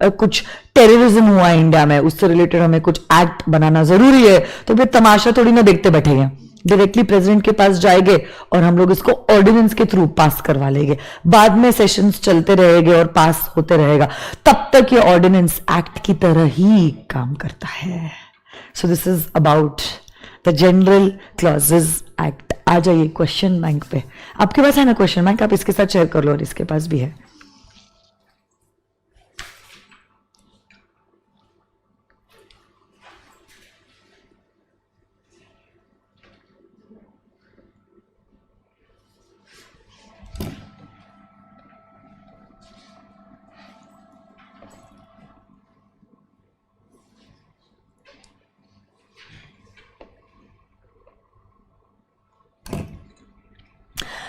कुछ टेररिज्म हुआ इंडिया में, उससे रिलेटेड हमें कुछ एक्ट बनाना जरूरी है, तो फिर तमाशा थोड़ी ना देखते बैठेंगे, डायरेक्टली प्रेसिडेंट के पास जाएंगे और हम लोग इसको ऑर्डिनेंस के थ्रू पास करवा लेंगे। बाद में सेशंस चलते रहेंगे और पास होते रहेगा, तब तक ये ऑर्डिनेंस एक्ट की तरह ही काम करता है। So this is about the general clauses act. आ जाइए क्वेश्चन बैंक पे। आपके पास है ना क्वेश्चन बैंक, आप इसके साथ शेयर कर लो और इसके पास भी है।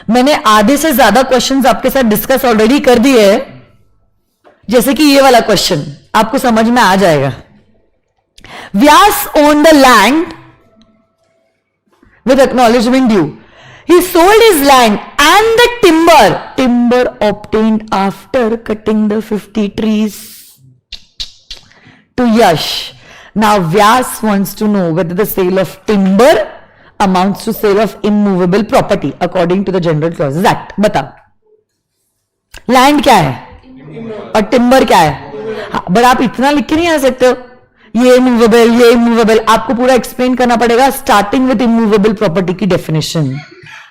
मैंने आधे से ज्यादा क्वेश्चंस आपके साथ डिस्कस ऑलरेडी कर दिए हैं, जैसे कि ये वाला क्वेश्चन आपको समझ में आ जाएगा। Vyas owned the land with acknowledgement due, he sold his land and the timber obtained after cutting the 50 trees to Yash. Now Vyas wants to know whether the sale of timber amounts to sale of immovable property according to the General Clauses Act. बताओ, land क्या है और timber क्या है? हाँ, but आप इतना लिख के नहीं आ सकते हो ये इमूवेबल, ये इमूवेबल। आपको पूरा एक्सप्लेन करना पड़ेगा, स्टार्टिंग विद इमूवेबल प्रॉपर्टी की definition.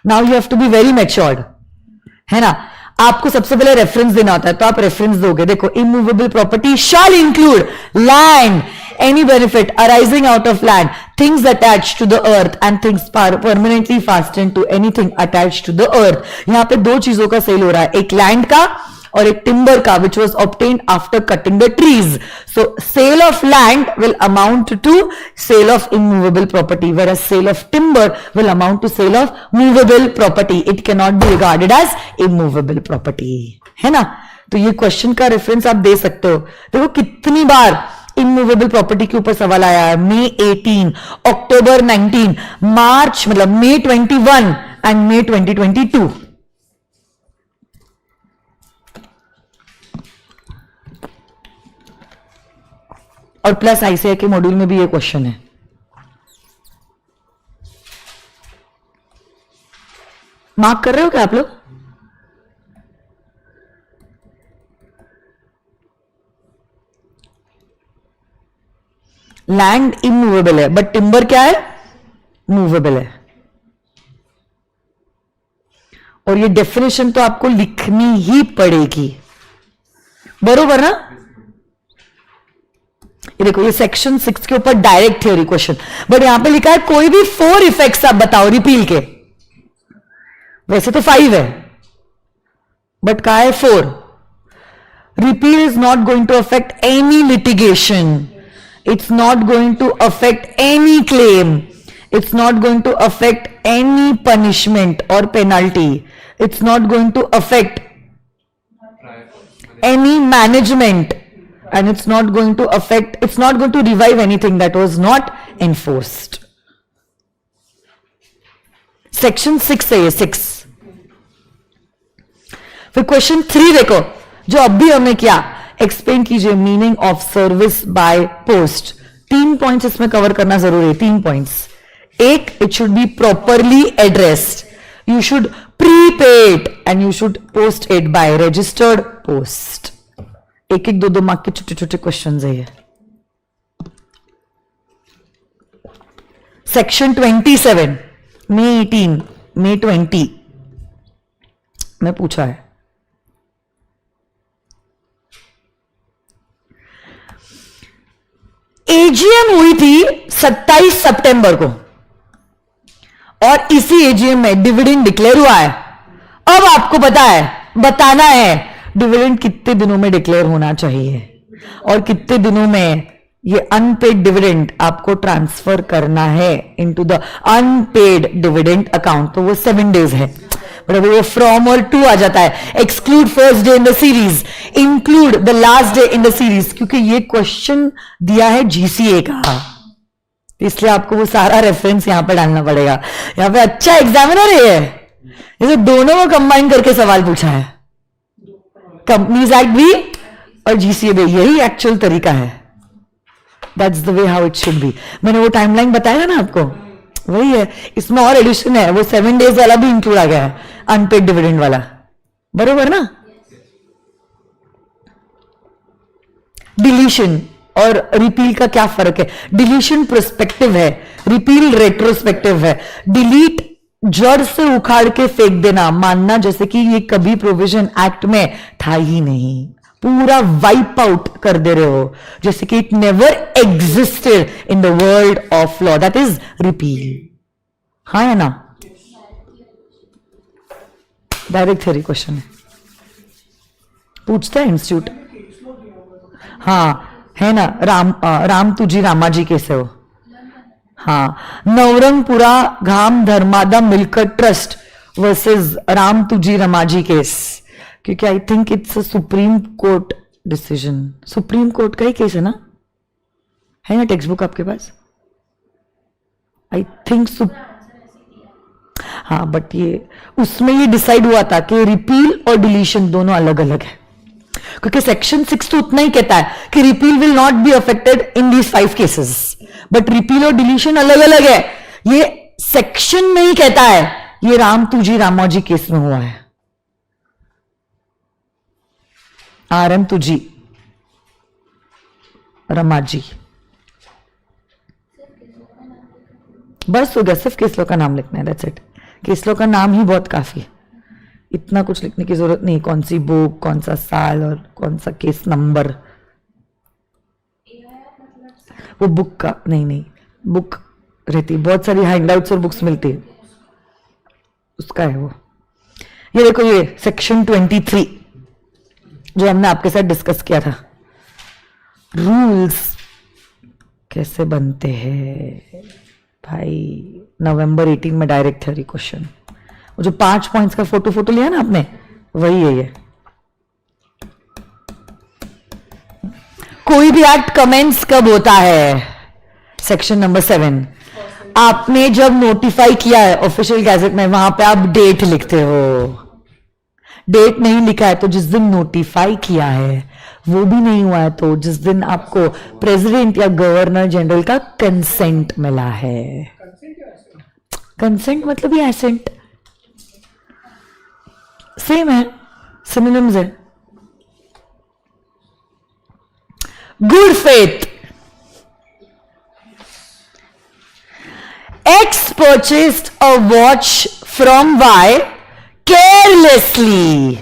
Now you have to be very matured, है ना। आपको सबसे पहले रेफरेंस देना होता है, तो आप रेफरेंस दोगे। देखो, immovable property shall include land, any benefit arising out of land, things attached to the earth and things permanently fastened to anything attached to the earth. यहां पे दो चीजों का सेल हो रहा है, एक लैंड का और एक टिम्बर का, which was obtained after cutting the trees. So sale of land will amount to sale of immovable property, whereas sale of timber will amount to sale of movable property. It cannot be regarded as immovable property, है ना। तो ये question का reference आप दे सकते हो। देखो कितनी बार इमूवेबल प्रॉपर्टी के ऊपर सवाल आया है। May 18, October 19, मार्च मतलब May 21 एंड May 2022। और प्लस आईसीआई के मॉड्यूल में भी ये क्वेश्चन है। मार्क कर रहे हो क्या आप लोग? लैंड इमूवेबल है, बट टिम्बर क्या है? मूवेबल है। और ये डेफिनेशन तो आपको लिखनी ही पड़ेगी, बरोबर ना? ये देखो, ये सेक्शन 6 के ऊपर डायरेक्ट थ्योरी क्वेश्चन, बट यहां पे लिखा है कोई भी 4 इफेक्ट्स आप बताओ रिपील के। वैसे तो 5 है, बट कहा है 4। Repeal is not going to affect any litigation, it's not going to affect any claim, it's not going to affect any punishment or penalty, it's not going to affect any management, and it's not going to revive anything that was not enforced. Section 6 है ये, 6। फिर question 3 देखो, जो अभी हमने किया, explain कीजिए meaning of service by post. 3 points इसमें कवर करना जरूरी है, 3 पॉइंट्स। एक, it should be properly addressed, you should prepay it and you should post it by registered post. एक एक 2-2 मार्क के छोटे छोटे क्वेश्चन है ये। सेक्शन 27 May 18 May 20 में पूछा है, एजीएम हुई थी 27 सितंबर को, और इसी एजीएम में डिविडेंड डिक्लेयर हुआ है। अब आपको बताना है डिविडेंड कितने दिनों में डिक्लेयर होना चाहिए और कितने दिनों में ये अनपेड डिविडेंड आपको ट्रांसफर करना है into the unpaid dividend account. तो वो 7 डेज है, बट अभी वो फ्रॉम और टू आ जाता है। Exclude first day in the series, include the last day in the series, क्योंकि ये क्वेश्चन दिया है जीसीए का, इसलिए आपको वो सारा रेफरेंस यहां पर डालना पड़ेगा। यहां पे अच्छा एग्जामिनर है ये तो दोनों को कंबाइन करके सवाल पूछा है, कंपनीज एक्ट भी और जीसीए भी, यही एक्चुअल तरीका है। That's the way how it should be. मैंने वो टाइमलाइन बताया ना आपको, वही है। इसमें और एडिशन है, वो 7 डेज वाला भी इंक्लूड आ गया है, अनपेड डिविडेंड वाला, बरोबर ना? डिलीशन और रिपील का क्या फर्क है? डिलीशन प्रोस्पेक्टिव है, रिपील रेट्रोस्पेक्टिव है। डिलीट जड़ से उखाड़ के फेंक देना, मानना जैसे कि ये कभी प्रोविजन एक्ट में था ही नहीं, पूरा वाइप आउट कर दे रहे हो, जैसे कि it never existed in the world of law, that is repeal. हाँ है ना? डायरेक्ट थ्योरी क्वेश्चन है, पूछता है इंस्टीट्यूट। हाँ है ना, राम तुझी रामाजी कैसे हो? हाँ, नवरंगपुरा घाम धर्मादा मिलकर ट्रस्ट वर्सेस राम तुझी रामाजी केस, क्योंकि I think it's a supreme court decision, supreme court का ही केस है ना? है ना टेक्स्ट बुक आपके पास? आई थिंक हाँ, बट ये उसमें ये डिसाइड हुआ था कि रिपील और डिलीशन दोनों अलग अलग है, क्योंकि सेक्शन 6 तो उतना ही कहता है कि repeal will not be affected in these 5 cases, but repeal और डिलीशन अलग अलग है। ये सेक्शन नहीं कहता है, ये राम तुझी रामोजी केस में हुआ है। आरएम तुझी रमाजी, बस हो गया, सिर्फ केसलो का नाम लिखना है, दैट्स इट। केसलो का नाम ही बहुत काफी है, इतना कुछ लिखने की जरूरत नहीं, कौन सी बुक, कौन सा साल और कौन सा केस नंबर। वो बुक का नहीं, बुक रहती, बहुत सारी हैंडआउट्स और बुक्स मिलती है, उसका है वो। ये देखो, ये सेक्शन 23 जो हमने आपके साथ डिस्कस किया था, रूल्स कैसे बनते हैं भाई। नवंबर 18 में डायरेक्ट थ्योरी क्वेश्चन, वो जो 5 पॉइंट्स का फोटो लिया ना आपने, वही है ये। कोई भी एक्ट कमेंस कब होता है? सेक्शन नंबर 7, आपने जब नोटिफाई किया है ऑफिशियल गैजेट में, वहां पे आप डेट लिखते हो। डेट नहीं लिखा है तो जिस दिन नोटिफाई किया है वो भी नहीं हुआ है, तो जिस दिन आपको प्रेसिडेंट या गवर्नर जनरल का कंसेंट मिला है। कंसेंट मतलब ये एसेंट सेम है, सिनोनिम्स है। Good faith, X purchased a watch from Y carelessly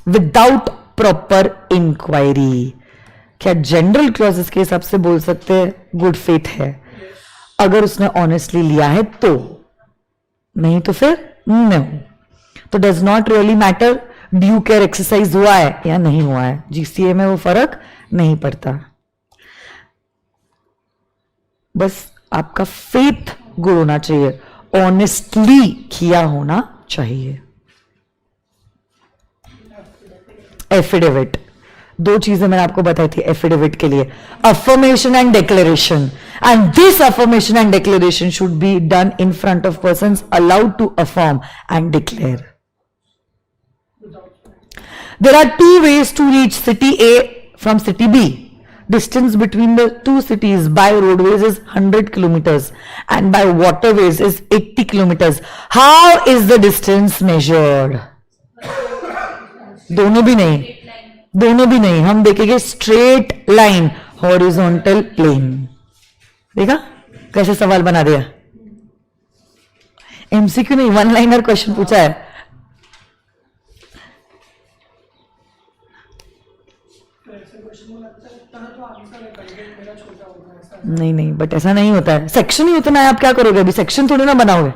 without proper inquiry. क्या जनरल क्लॉजेस के हिसाब से बोल सकते हैं गुड फेथ है अगर उसने ऑनेस्टली लिया है तो, नहीं तो फिर नो. तो does not really matter due care exercise हुआ है या नहीं हुआ है, जीसीए में वो फर्क नहीं पड़ता. बस आपका फेथ गुड होना चाहिए, ऑनेस्टली किया होना चाहिए. एफिडेविट, दो चीजें मैंने आपको बताई थी एफिडेविट के लिए, affirmation and declaration. And this affirmation and declaration should be done in front of persons allowed to affirm and declare. There are two ways to reach city A from city B. Distance between the two cities by roadways is 100 kilometers and by waterways is 80 kilometers. How is the distance measured? दोनों भी नहीं, दोनों भी नहीं. हम देखेंगे straight line, horizontal plane. देखा कैसे सवाल बना दिया. एमसीक्यू नहीं, वन लाइनर क्वेश्चन पूछा है. नहीं नहीं, बट ऐसा नहीं होता है. सेक्शन ही उतना है, आप क्या करोगे अभी, सेक्शन थोड़ी ना बनाओगे.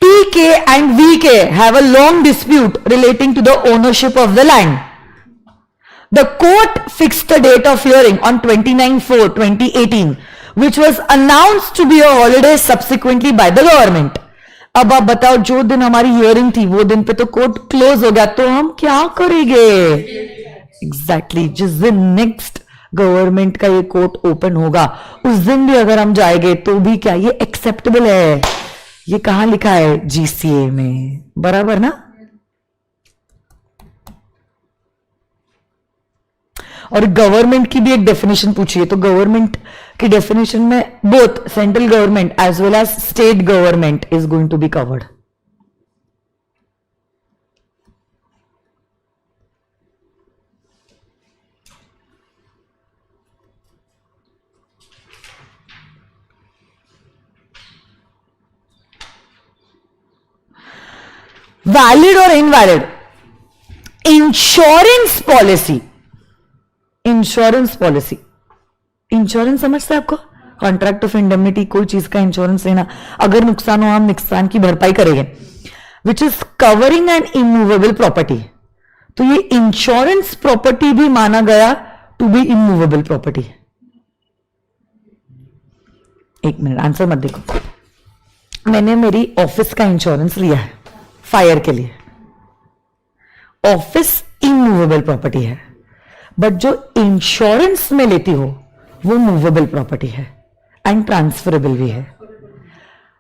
PK and VK have a long dispute relating to the ownership of the land. The court fixed the date of hearing on 29/4/2018, which was announced to be a holiday subsequently by the government. अब आप बताओ, जो दिन हमारी hearing थी वो दिन पे तो कोर्ट क्लोज हो गया, तो हम क्या करेंगे. एग्जैक्टली जिस दिन नेक्स्ट गवर्नमेंट का ये कोर्ट ओपन होगा उस दिन भी अगर हम जाएंगे तो भी क्या ये एक्सेप्टेबल है. ये कहां लिखा है, जीसीए में, बराबर ना. और गवर्नमेंट की भी एक डेफिनेशन पूछी है, तो गवर्नमेंट की डेफिनेशन में both central government as well as state government is going to be covered. Valid और invalid insurance policy. Insurance policy, insurance समझते हैं आपको, कॉन्ट्रैक्ट ऑफ इंडेमनिटी, कोई चीज का इंश्योरेंस लेना, अगर नुकसान हो हम नुकसान की भरपाई करेंगे, which is covering N immovable property. तो ये इंश्योरेंस प्रॉपर्टी भी माना गया टू बी इमूवेबल प्रॉपर्टी. एक मिनट, आंसर मत देखो. मैंने मेरी ऑफिस का इंश्योरेंस लिया है फायर के लिए, ऑफिस इमूवेबल प्रॉपर्टी है, बट जो इंश्योरेंस में लेती हो वो मूवेबल प्रॉपर्टी है एंड ट्रांसफरेबल भी है.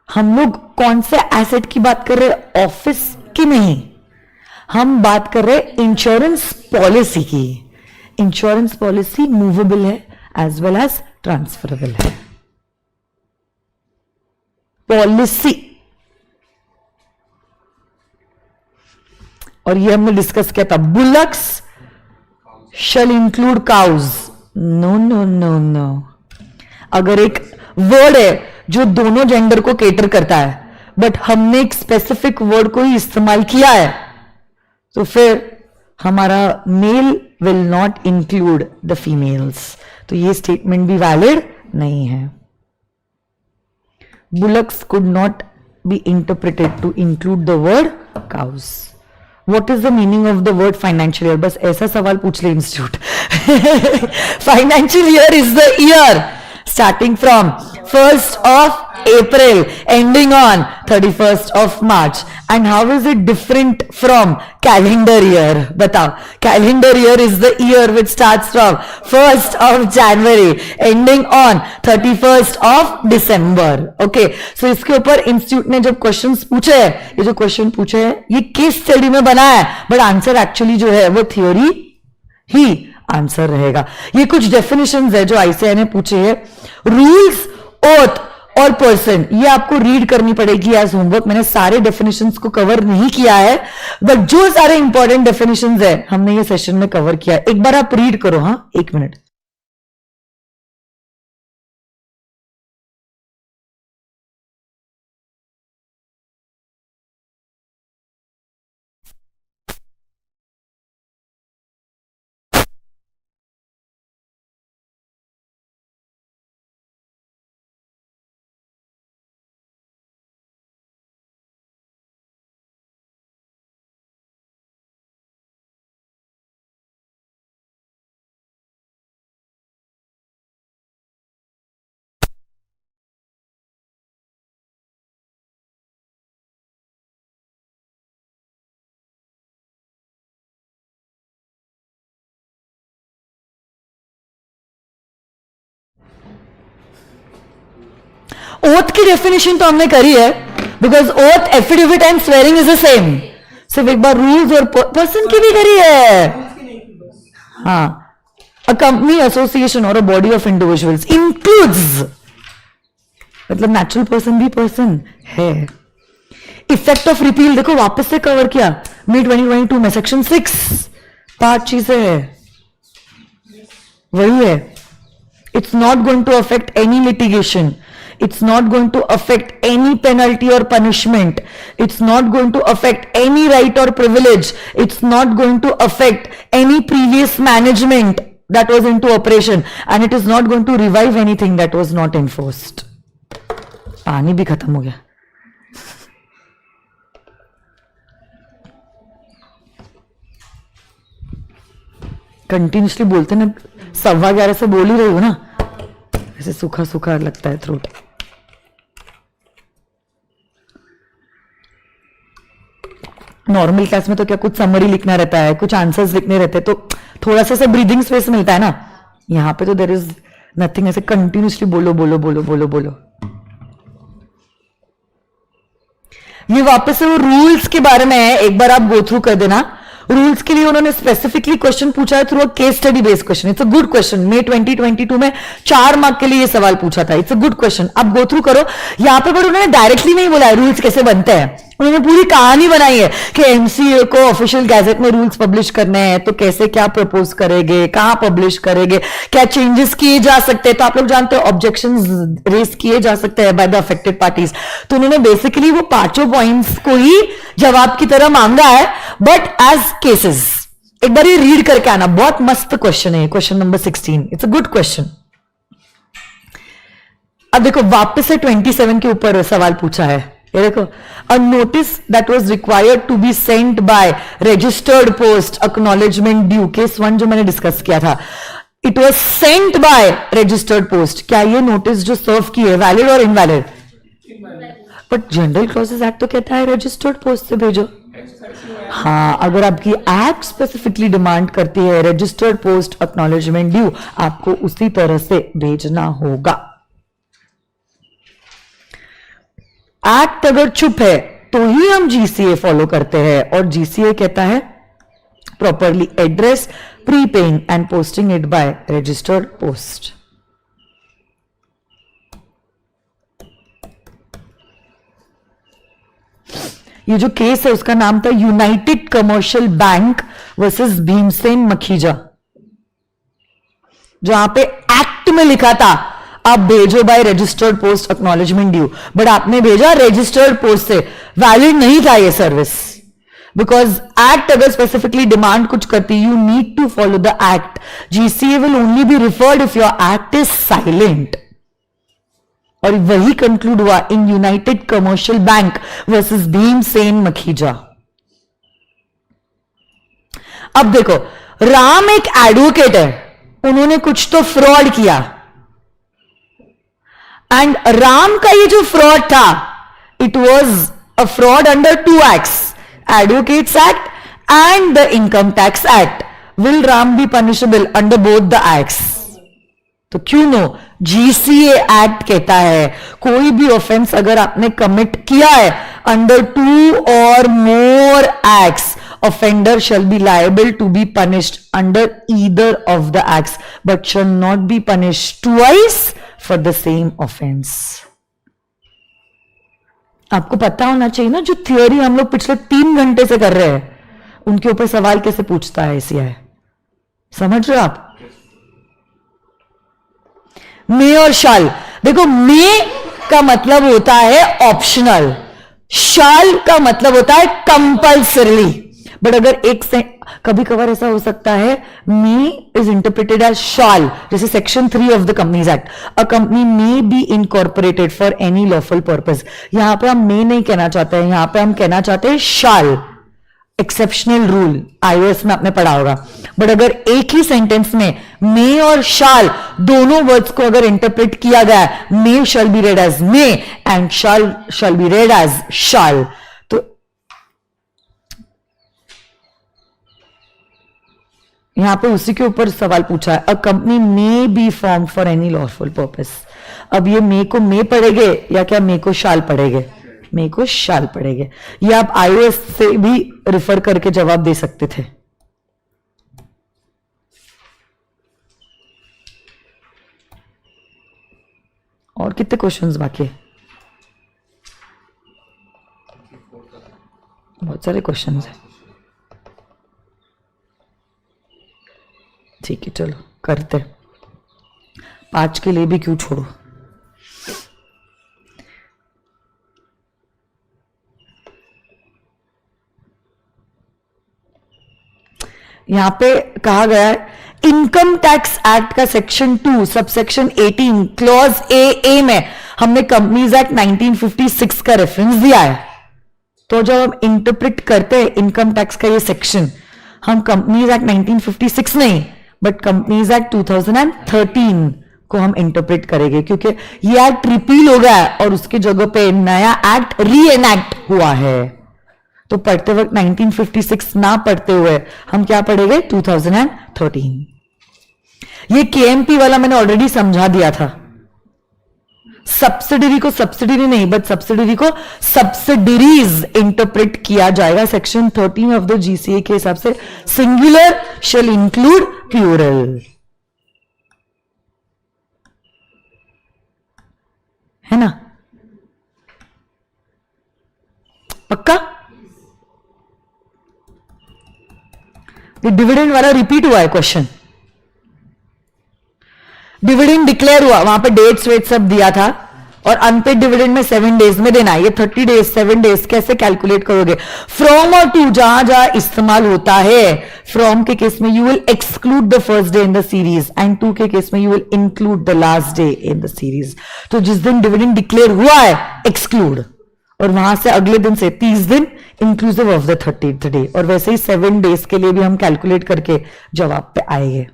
हम लोग कौन से एसेट की बात कर रहे हैं, ऑफिस की नहीं, हम बात कर रहे हैं इंश्योरेंस पॉलिसी की. इंश्योरेंस पॉलिसी मूवेबल है एज वेल एज ट्रांसफरेबल है. पॉलिसी, और ये हमने डिस्कस किया था, bullocks shall include cows. No, no, no, no. अगर एक वर्ड है जो दोनों जेंडर को केटर करता है बट हमने एक स्पेसिफिक वर्ड को ही इस्तेमाल किया है तो फिर हमारा male will not include the females. तो ये स्टेटमेंट भी वैलिड नहीं है. Bullocks could not be interpreted to include the word cows. What is the meaning of the word financial year? बस ऐसा सवाल पूछ ले institute. Financial year is the year starting from 1st of April ending on 31st of March. And how is it different from calendar year? बताओ. Calendar year is the year which starts from 1st of January ending on 31st of December. Okay. So इसके ऊपर institute ने जब questions पूछे हैं, ये जो question पूछे हैं ये केस स्टडी में बना है, बट आंसर एक्चुअली जो है वो थियोरी ही आंसर रहेगा. ये कुछ डेफिनेशंस है जो आईसीआई ने पूछे हैं. रूल्स, ओथ और पर्सन, ये आपको रीड करनी पड़ेगी एज होमवर्क। मैंने सारे डेफिनेशंस को कवर नहीं किया है, बट जो सारे इंपॉर्टेंट डेफिनेशंस है हमने ये सेशन में कवर किया है। एक बार आप रीड करो। हाँ, 1 मिनट। ओथ की डेफिनेशन तो हमने करी है, because oath, affidavit and swearing is the same. सिर्फ एक बार रूल्स और पर्सन की भी करी है। उसकी नहीं थी बस। हाँ, अ कंपनी, एसोसिएशन और a body of individuals includes, मतलब नेचुरल पर्सन भी पर्सन है। इफेक्ट ऑफ रिपील देखो वापस से कवर किया मई 2022 में, सेक्शन 6 5 चीजें है, वही है। It's not going to affect any litigation. It's not going to affect any penalty or punishment. It's not going to affect any right or privilege. It's not going to affect any previous management that was into operation. And it is not going to revive anything that was not enforced. पानी भी खत्म हो गया। Continuously बोलते ना, 11:15 से बोल ही रही हो ना, ऐसे सूखा सूखा लगता है थ्रोट। नॉर्मल क्लास में तो क्या कुछ समरी लिखना रहता है, कुछ आंसर्स लिखने रहते हैं, तो थोड़ा सा ब्रीदिंग स्पेस मिलता है ना। यहां पे तो देयर इज नथिंग, ऐसे कंटिन्यूसली बोलो बोलो बोलो बोलो बोलो। ये वापस से वो रूल्स के बारे में है, एक बार आप गो थ्रू कर देना। रूल्स के लिए उन्होंने स्पेसिफिकली क्वेश्चन पूछा है through a case study based question. It's a good question. मई 2022 में 4 मार्क के लिए ये सवाल पूछा था। इट्स अ गुड क्वेश्चन, आप गो थ्रू करो। यहां पे पर उन्होंने डायरेक्टली नहीं बोला है रूल्स कैसे बनते हैं, उन्होंने पूरी कहानी बनाई है कि एमसीए को ऑफिशियल गैजेट में रूल्स पब्लिश करने हैं तो कैसे क्या प्रपोज करेंगे, कहां पब्लिश करेंगे, क्या चेंजेस किए जा सकते हैं। तो आप लोग जानते हो ऑब्जेक्शंस रेज किए जा सकते हैं बाय द अफेक्टेड पार्टीज। तो उन्होंने बेसिकली वो 5 पॉइंट्स को ही जवाब की तरह मांगा है, बट एज केसेस। एक बार ये रीड करके आना, बहुत मस्त क्वेश्चन है question number 16। It's a good question. अब देखो वापस से 27 के ऊपर सवाल पूछा है। ये देखो, a notice that was required to be sent by registered post acknowledgement due, case 1 जो मैंने डिस्कस किया था, it was sent by registered post. क्या ये नोटिस जो सर्व की है वैलिड और invalid? But general clauses act तो कहता है रजिस्टर्ड पोस्ट से भेजो। हाँ, अगर आपकी एक्ट स्पेसिफिकली डिमांड करती है रजिस्टर्ड पोस्ट एक्नॉलेजमेंट ड्यू, आपको उसी तरह से भेजना होगा। एक्ट अगर चुप है तो ही हम जीसीए फॉलो करते हैं, और जीसीए कहता है properly address, prepaying and posting it by registered post. ये जो केस है उसका नाम था United Commercial Bank versus Bhimsen Makhija, जहां पे एक्ट में लिखा था आप भेजो by registered post acknowledgement due, but आपने भेजा रजिस्टर्ड पोस्ट से। वैलिड नहीं था ये सर्विस, बिकॉज एक्ट अगर स्पेसिफिकली डिमांड कुछ करती, you need to follow the act. GCA will only be referred if your act is silent. और वही कंक्लूड हुआ in United Commercial Bank versus Bhimsen Makhija. अब देखो, राम एक एडवोकेट है, उन्होंने कुछ तो फ्रॉड किया, एंड राम का ये जो फ्रॉड था, it was a fraud under 2 acts, advocates act and the income tax act. Will Ram B punishable under both the acts? तो क्यों नो, जीसीए एक्ट कहता है कोई भी ऑफेंस अगर आपने कमिट किया है अंडर 2 और more acts, offender shall be liable to be punished under either of the acts, but shall not be punished twice for the same offense. आपको पता होना चाहिए ना, जो थियोरी हम लोग पिछले 3 घंटे से कर रहे हैं उनके ऊपर सवाल कैसे पूछता है एसीआई। समझ रहे हो आप? मे और शाल, देखो मे का मतलब होता है ऑप्शनल, शाल का मतलब होता है कंपल्सरी। बट अगर एक से कभी कभार ऐसा हो सकता है मे इज इंटरप्रिटेड एज शाल, जैसे section 3 of the companies act, a company may be incorporated for any lawful purpose. यहां पे हम मे नहीं कहना चाहते हैं, यहां पे हम कहना चाहते हैं शाल, एक्सेप्शनल रूल, iOS में आपने पढ़ा होगा। बट अगर एक ही सेंटेंस में मे और शाल दोनों वर्ड्स को अगर इंटरप्रेट किया गया, may shall be read as may and shall shall be read as shall, तो यहां पे उसी के ऊपर सवाल पूछा है, a company may be formed for any lawful purpose. अब ये मे को मे पढ़ेगे या क्या मे को शाल पढ़ेगे? मे को शाल पढ़ेगे। ये आप iOS से भी रिफर करके जवाब दे सकते थे। और कितने क्वेश्चंस बाकी है? बहुत सारे क्वेश्चंस हैं। ठीक है चलो करते, 5 के लिए भी क्यों छोड़ो। यहां पे कहा गया है इनकम टैक्स एक्ट का सेक्शन 2 सबसेक्शन 18 क्लॉज ए में हमने कंपनीज एक्ट 1956 का रेफरेंस दिया है। तो जब हम इंटरप्रेट करते हैं इनकम टैक्स का ये सेक्शन, हम कंपनीज एक्ट 1956 नहीं बट कंपनीज एक्ट 2013 को हम इंटरप्रेट करेंगे, क्योंकि ये एक्ट रिपील हो गया है और उसकी जगह पे नया एक्ट री एनैक्ट हुआ है। तो पढ़ते वक्त 1956 ना पढ़ते हुए हम क्या पढ़ेंगे? 2013। ये केएमपी वाला मैंने ऑलरेडी समझा दिया था। सब्सिडरी को सब्सिडरी नहीं बट सब्सिडरी को सब्सिडरीज इंटरप्रेट किया जाएगा। सेक्शन 13 ऑफ द जीसीए के हिसाब से सिंगुलर शेल इंक्लूड प्लूरल, है ना? पक्का? ये डिविडेंड वाला रिपीट हुआ है क्वेश्चन। डिविडेंड डिक्लेयर हुआ, वहां पे डेट्स वेट सब दिया था, और अनपेड डिविडेंड में 7 डेज में देना है। ये 30 डेज 7 डेज कैसे कैलकुलेट करोगे? फ्रॉम और टू जहां जहां इस्तेमाल होता है, फ्रॉम के केस में you will exclude the first day in the series and to के केस में you will include the last day in the series. तो जिस दिन डिविडेंड डिक्लेयर हुआ है एक्सक्लूड, और वहां से अगले दिन से 30 दिन inclusive of the 30th day, और वैसे ही 7 डेज के लिए भी हम कैलकुलेट करके जवाब पे आएंगे।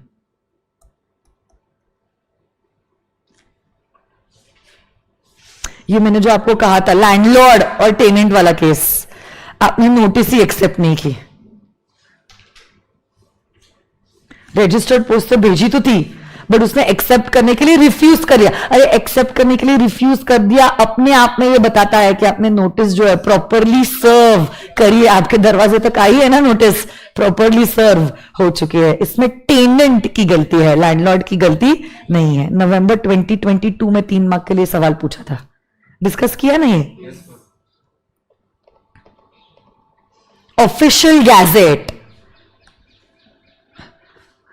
ये मैंने जो आपको कहा था लैंडलॉर्ड और टेनेंट वाला केस, आपने नोटिस ही एक्सेप्ट नहीं की। रजिस्टर्ड पोस्ट तो भेजी तो थी बट उसने एक्सेप्ट करने के लिए रिफ्यूज कर दिया। अरे एक्सेप्ट करने के लिए रिफ्यूज कर दिया अपने आप में ये बताता है कि आपने नोटिस जो है प्रॉपरली सर्व करिए। आपके दरवाजे तक आई है ना नोटिस, प्रॉपरली सर्व हो चुकी है। इसमें टेनेंट की गलती है, लैंडलॉर्ड की गलती नहीं है। नवंबर 2022 में 3 मार्क के लिए सवाल पूछा था, डिस्कस किया नहीं? ऑफिशियल गैजेट,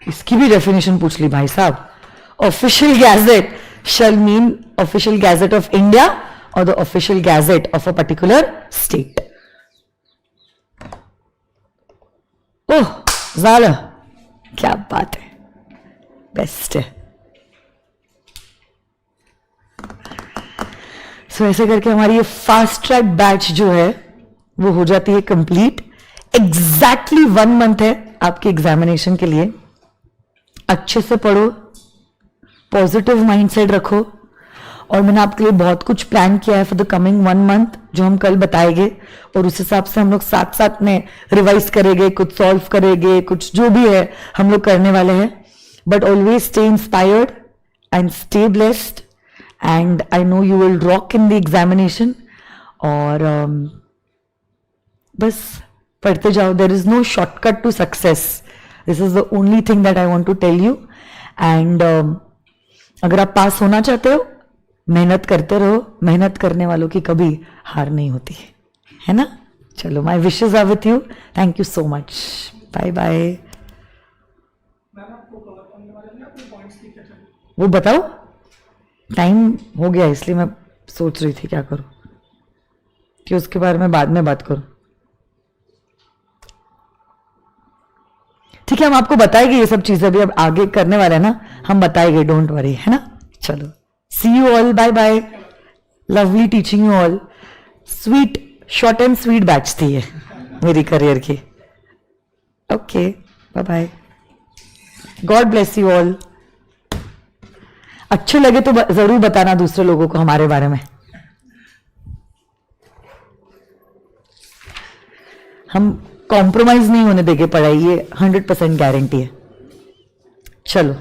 इसकी भी डेफिनेशन पूछ ली भाई साहब। Official gazette shall mean official gazette of India और the official gazette of a particular state. Oh ज़ाला, क्या बात है, बेस्ट है। सो ऐसे करके हमारी ये फास्ट ट्रैक बैच जो है वो हो जाती है कंप्लीट। एग्जैक्टली 1 मंथ है आपके एग्जामिनेशन के लिए। अच्छे से पढ़ो, पॉजिटिव माइंडसेट रखो, और मैंने आपके लिए बहुत कुछ प्लान किया है फॉर द कमिंग 1 मंथ जो हम कल बताएंगे, और उस हिसाब से हम लोग साथ साथ में रिवाइज करेंगे, कुछ सॉल्व करेंगे, कुछ जो भी है हम लोग करने वाले हैं। But always stay inspired and stay blessed, and I know you will rock in the examination। और बस पढ़ते जाओ, there is no shortcut to success, this is the only thing that I want to tell you। and अगर आप पास होना चाहते हो मेहनत करते रहो, मेहनत करने वालों की कभी हार नहीं होती है ना। चलो, my wishes are with you, thank you so much, bye bye. Ma'am आपको कवर करने वाले ने अपने पॉइंट्स लिखे थे। वो बताओ, टाइम हो गया इसलिए मैं सोच रही थी क्या करूं, कि उसके बारे में बाद में बात करूं। ठीक है, हम आपको बताएंगे ये सब चीजें, अभी अब आगे करने वाले हैं ना, हम बताएंगे, डोंट वरी, है ना। चलो, see you all, bye bye, lovely teaching you all. Sweet, short and sweet batch थी ये मेरी करियर की। Okay, bye bye, God bless you all. अच्छे लगे तो जरूर बताना दूसरे लोगों को हमारे बारे में। हम कॉम्प्रोमाइज नहीं होने देंगे पढ़ाई, ये 100% गारंटी है। चलो।